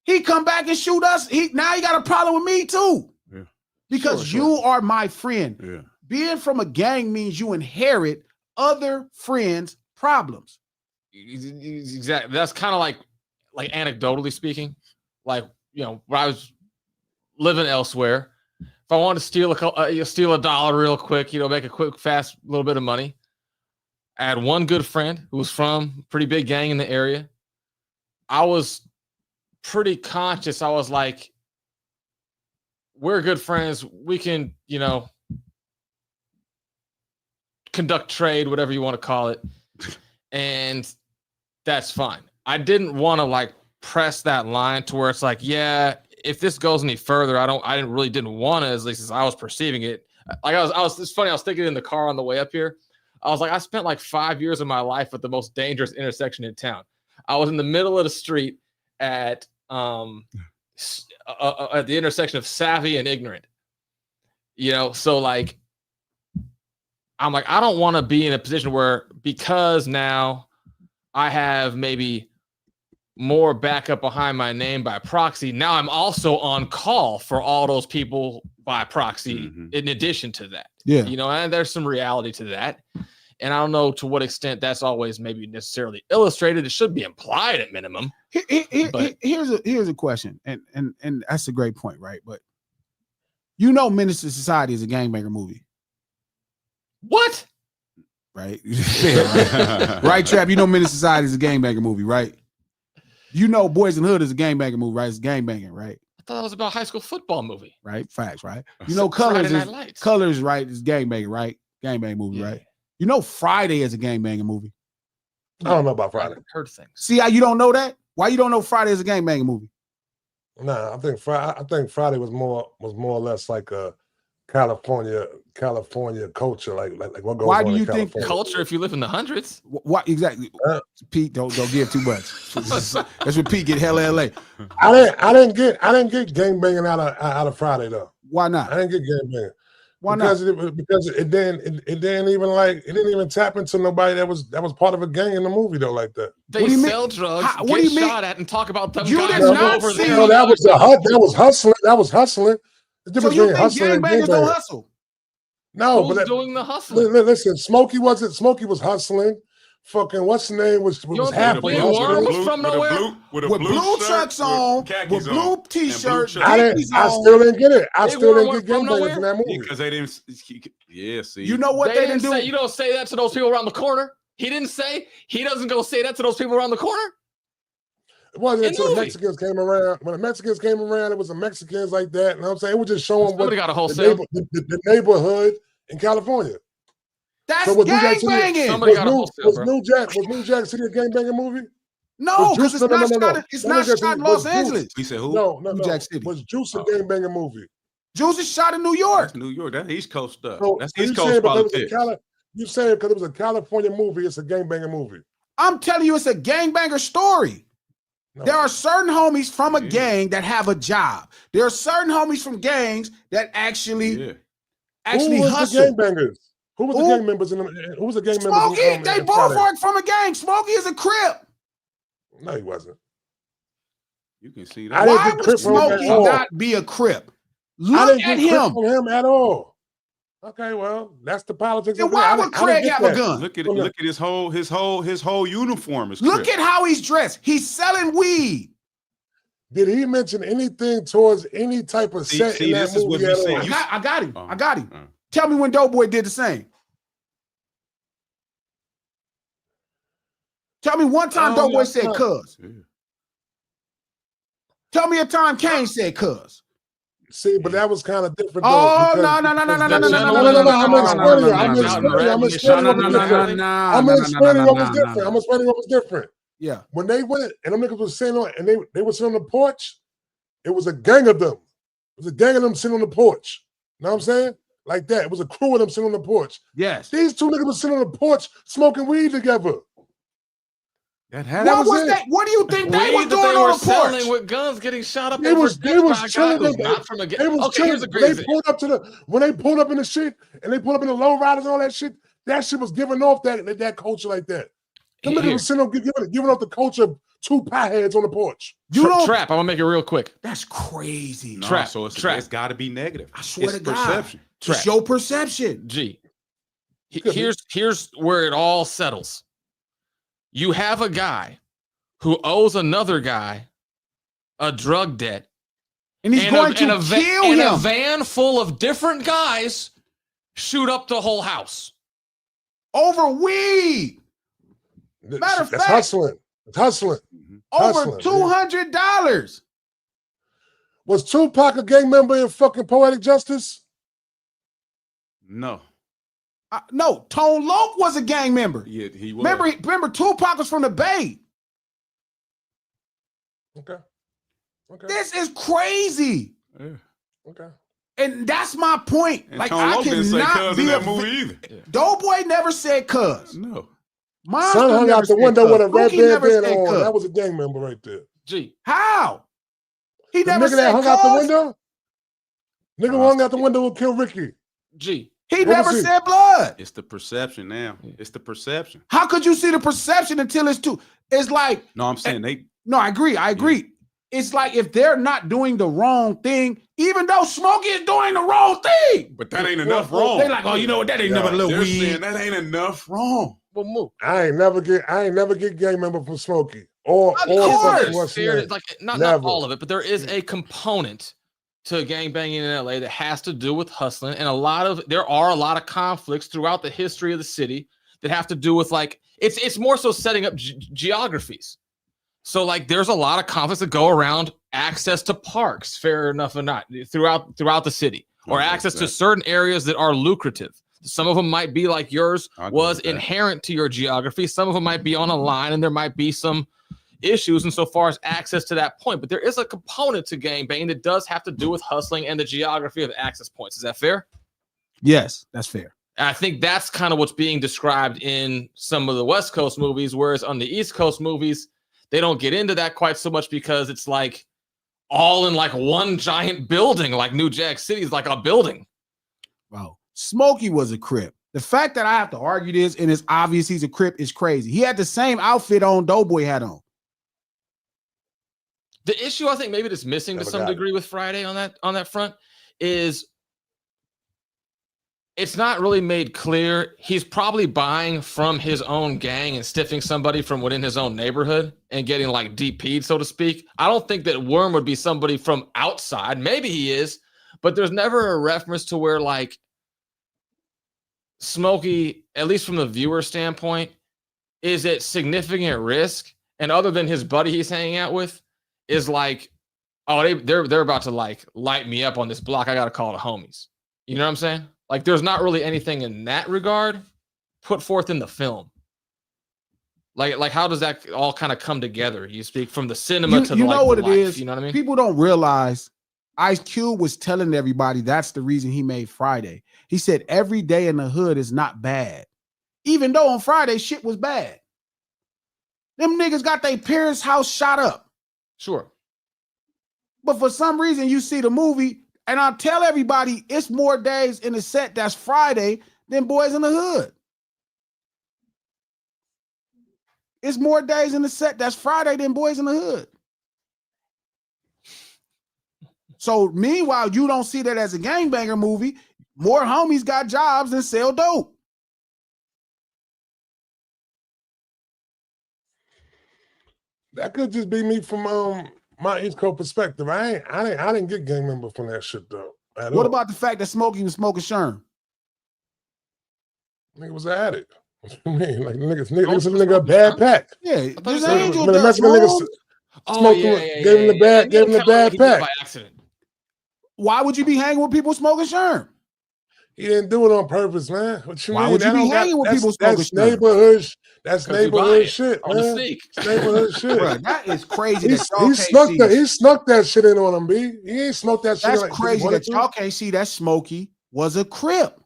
He come back and shoot us. Now he got a problem with me too. Yeah. Because you are my friend. Yeah. Being from a gang means you inherit other friends' problems. Exactly. That's kind of like anecdotally speaking, like, when I was living elsewhere, if I wanted to steal a dollar real quick, make a quick, fast little bit of money, I had one good friend who was from a pretty big gang in the area. I was pretty conscious. I was like, we're good friends. We can, conduct trade, whatever you want to call it. And that's fine. I didn't want to press that line to where it's like, yeah, if this goes any further, I didn't want to, at least as I was perceiving it. It's funny. I was thinking in the car on the way up here. I was like, I spent 5 years of my life at the most dangerous intersection in town. I was in the middle of the street at the intersection of savvy and ignorant, so I'm like, I don't want to be in a position where, because now I have maybe more backup behind my name by proxy, now I'm also on call for all those people by proxy in addition to that. Yeah. And there's some reality to that. And I don't know to what extent that's always maybe necessarily illustrated. It should be implied at minimum. Here's a question. And that's a great point, right? But Menace to Society is a gangbanger movie. What? Right? Right, Trap? Menace Society is a gangbanger movie, right? Boys in Hood is a gangbanger movie, right? It's gangbanger, right? I thought it was about a high school football movie. Right? Facts, right? Colors right? Is gangbanger, right? Gangbang movie, right? Friday is a gangbanger movie. I don't know about Friday. I've heard things. See how you don't know that? Why you don't know Friday is a gangbanger movie? Nah, I think Friday was more or less like a California culture, like what goes why on do you in think California. Culture if you live in the hundreds? What exactly? Pete, don't give too much. That's what Pete get hella LA. I didn't get gangbanging out of Friday though. Why not? I didn't get gangbanging. Why because not? Because it didn't even tap into nobody that was part of a gang in the movie though like that. They sell drugs, get shot at, and talk about them you guys did not over see there. That was hustling. That was hustling. The difference so you between think hustling and gangbangers don't gangbanging. hustle? No, Who's but doing the hustling? Listen, Smokey was hustling. fucking what's the name was don't half think of Big Worm was from nowhere? With blue shirt, trucks on, khakis with blue on, t-shirt, and blue Dickies I on. still didn't get it. I Big still Worm didn't get from gangbangers in that movie. because they didn't. Yeah, see, You know what they didn't do? Say, you don't say that to those people around the corner. He didn't say. He doesn't go say that to those people around the corner. It wasn't In until the movie. Mexicans came around. When the Mexicans came around, it was the Mexicans like that. You know what I'm saying? It was just showing Somebody what got a wholesale. the neighborhood in California. That's So was New Jack City? gangbanging. Somebody got a wholesale, Was bro. New Jack City a gangbanging movie? No, because it's not shot. No. It's Not not New Jack shot in City, Los was Angeles. Juice. he said who? No. New Jack City. Was Juice a Oh. gangbanging movie? Juice is shot in New York. That's New York. That's East Coast stuff. So That's you East saying Coast because politics. you saying because it was a California movie, it's a gangbanging movie? I'm telling you, it's a gangbanger story. No. There are certain homies from a Yeah. gang that have a job. There are certain homies from gangs that actually Who was hustle. the gangbangers? Who was the Who? gang members in them? Who was the gang members? Smokey, they in both Friday? work from a gang. Smokey is a Crip. No, he wasn't. You can see I that. didn't Why get would Crip from him Smokey at all. not be a Crip? I Look didn't at get Crip him. from him at all. Okay, well, that's the politics. And of it. why I would didn't- I didn't Craig get have that. a gun? Look at From it. Look at his whole uniform. Is Look Crip. at how he's dressed. He's selling weed. Did he mention anything towards any type of set See, in that this is what movie we at say. all? I got him. Oh, I got him. oh. Tell me when Doughboy did the same. Tell me one time Oh, Doughboy yeah, said yeah. cuz. Yeah. Tell me a time Kane said cuz. See, but that was kind of different. Oh, though, no, no, no, no, no, no, the no, no, gentleman no, no, in the I'm car explaining you. wearing I'm that explaining red you. I'm and explaining shot what in was the different. alley. I'm explaining what was different. I'm explaining what was different. Yeah. When they went and them niggas was sitting on and they were sitting on the porch, it was a gang of them. It was a gang of them sitting on the porch. You know what I'm saying? Like that. It was a crew of them sitting on the porch. Yes. These two niggas were sitting on the porch smoking weed together. That What was was it. that? What do you think they Weed was that doing they were on the porch? selling with guns getting shot up They over was dead by a guy chilling. who's not from a gang. They was Okay, chilling. here's a great example. When they pulled up in the shit and they pulled up in the low riders and all that shit was giving off that culture like that. Them niggas Here. was sitting on giving off the culture of two potheads on the porch. You don't. Trap. I'm gonna make it real quick. That's crazy. No, Trap, so trap. it's got to be negative. I swear It's to God. perception. It's your perception. G. Could be. Here's where it all settles. You have a guy who owes another guy a drug debt, And he's going to kill and him. a van full of different guys shoot up the whole house. Over weed. Matter of That's fact- hustling. It's hustling. Mhm. Over Hustling, $200. Was Tupac a gang member in fucking Poetic Justice? No. No, Tone Loc was a gang member. Yeah, he was. Remember, Tupac was from the Bay. Okay. This is crazy. Yeah. Okay. And that's my point. And Like, Tone I Loc didn't say cannot cuz in be that a movie either. Doughboy never said cuz. No. Monster Son hung never out the said window cuz. with a red Pookie never bandana said on. cuz. That was a gang member right there. G. How? He The never nigga that said hung out the cuz. window? Nigga who hung out the window will kill Ricky. G. He What never was he? said blood. It's the perception now. It's the perception. How could you see the perception until it's too? It's like, No, I'm saying they. no, I agree. It's like if they're not doing the wrong thing, even though Smokey is doing the wrong thing. But that ain't enough wrong. They like, oh, you know what? That ain't never a little They're saying weed. that ain't enough wrong. Well, move. I ain't never get gang member from Smokey. Or Of or course. fucking what's his Fair, name. like not Never. all of it, but there is a component to gangbanging in LA that has to do with hustling, and there are a lot of conflicts throughout the history of the city that have to do with like it's more so setting up geographies. So like there's a lot of conflicts that go around access to parks, fair enough or not, throughout the city, or access to certain areas that are lucrative. Some of them might be like yours was inherent to your geography. Some of them might be on a line, and there might be some issues insofar as access to that point. But there is a component to gangbanging that does have to do with hustling and the geography of access points. Is that fair? Yes, that's fair. And I think that's kind of what's being described in some of the West Coast movies, whereas on the East Coast movies, they don't get into that quite so much because it's like all in like one giant building, like New Jack City is like a building. Wow. Smokey was a Crip. The fact that I have to argue this and it's obvious he's a Crip is crazy. He had the same outfit on Doughboy had on. The issue I think maybe that's missing to some degree with Friday on that front is it's not really made clear. He's probably buying from his own gang and stiffing somebody from within his own neighborhood and getting like DP'd, so to speak. I don't think that Worm would be somebody from outside. Maybe he is, but there's never a reference to where like Smokey, at least from the viewer standpoint, is at significant risk. And other than his buddy he's hanging out with, is like, oh, they're about to like light me up on this block. I gotta call the homies. You know what I'm saying? Like, there's not really anything in that regard put forth in the film. Like how does that all kind of come together? You speak from the cinema to you like know what the it life, is. you know what I mean? People don't realize Ice Cube was telling everybody that's the reason he made Friday. He said every day in the hood is not bad, even though on Friday shit was bad. Them niggas got their parents' house shot up. Sure. But for some reason, you see the movie, and I tell everybody it's more days in the set that's Friday than Boys in the Hood. It's more days in the set that's Friday than Boys in the Hood. So meanwhile, you don't see that as a gangbanger movie. More homies got jobs than sell dope. That could just be me from my East Coast perspective. I didn't get gang member from that shit though. What about the fact that Smokey was smoking Sherm? Nigga was an addict. What you mean? Like nigga a bad pack. Yeah, this When angel the does. Mexican nigga smoked him, gave him the bad, gave him the bad pack. By accident. Why would you be hanging with people smoking Sherm? He didn't do it on purpose, man. What you Why mean? would you be hanging with people smoking That's Sherm? neighborhood. That's 'Cause you buy neighborhood it shit, on the man. sneak. It's neighborhood shit. Bro, that is crazy. He That y'all can't snuck see. that. He snuck that shit in on him, B. He ain't smoked that shit. That's like crazy that y'all can't see that Smokey was a Crip.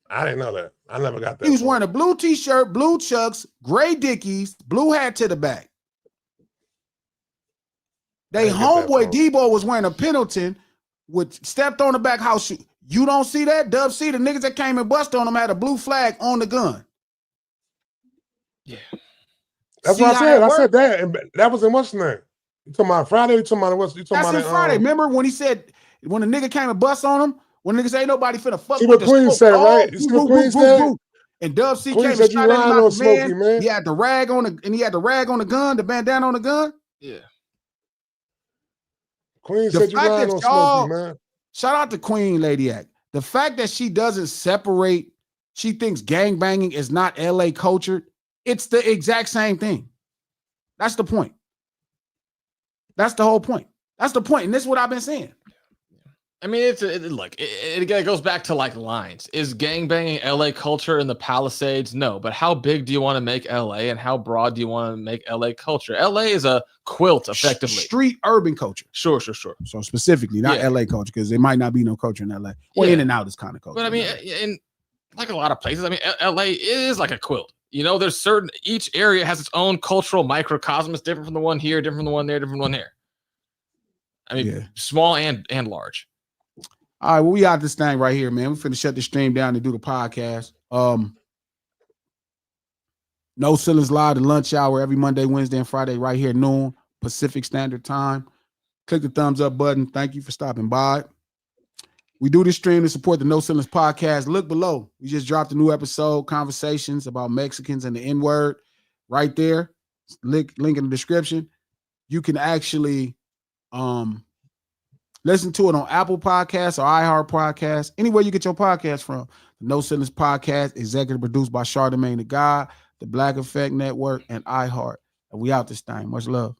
I didn't know that. I never got that. He was wearing a blue t-shirt, blue chucks, gray Dickies, blue hat to the back. They didn't get that homeboy from Debo was wearing a Pendleton with stepped on the back house shoe. You don't see that? Dub C, the niggas that came and bust on him had a blue flag on the gun. Yeah. That's See what I how said. that I said work? that. And that was in what's the name? You talking about Friday? You talking about what's? You talking That's in about Friday. Remember when he said, when the nigga came and bust on him, when niggas ain't nobody finna fuck See with what Queen said, right? You see what Queen said? And Dub C Queen came and said you shot at him lying out on the Smokey, man. He had the rag on the gun, the bandana on the gun. Yeah. Queen The said you fact lying that on y'all- Smokey, man. Shout out to Queen Lady Act. The fact that she doesn't separate, she thinks gangbanging is not LA culture. It's the exact same thing. That's the point. That's the whole point. That's the point. And this is what I've been saying. I mean, it goes back to like lines. Is gangbanging LA culture in the Palisades? No, but how big do you want to make LA, and how broad do you want to make LA culture? LA is a quilt, effectively. Street urban culture. Sure. So specifically, not Yeah. LA culture, because there might not be no culture in LA. Well, Yeah. in and out is kind of culture. But I mean, in like a lot of places, I mean, LA is like a quilt. You know, there's each area has its own cultural microcosm. It's different from the one here, different from the one there, different from the one there. I mean, Yeah. small and large. All right, well, we out this thing right here, man. We finna shut the stream down and do the podcast. No Ceilings Live, the lunch hour every Monday, Wednesday, and Friday, right here, noon Pacific Standard Time. Click the thumbs up button. Thank you for stopping by. We do this stream to support the No Ceilings podcast. Look below. We just dropped a new episode, conversations about Mexicans and the N-word, right there. Link in the description. You can actually listen to it on Apple Podcasts or iHeart Podcasts, anywhere you get your podcast from. The No Ceilings Podcast, executive produced by Charlemagne the God, the Black Effect Network, and iHeart. And we out this thing. Much love.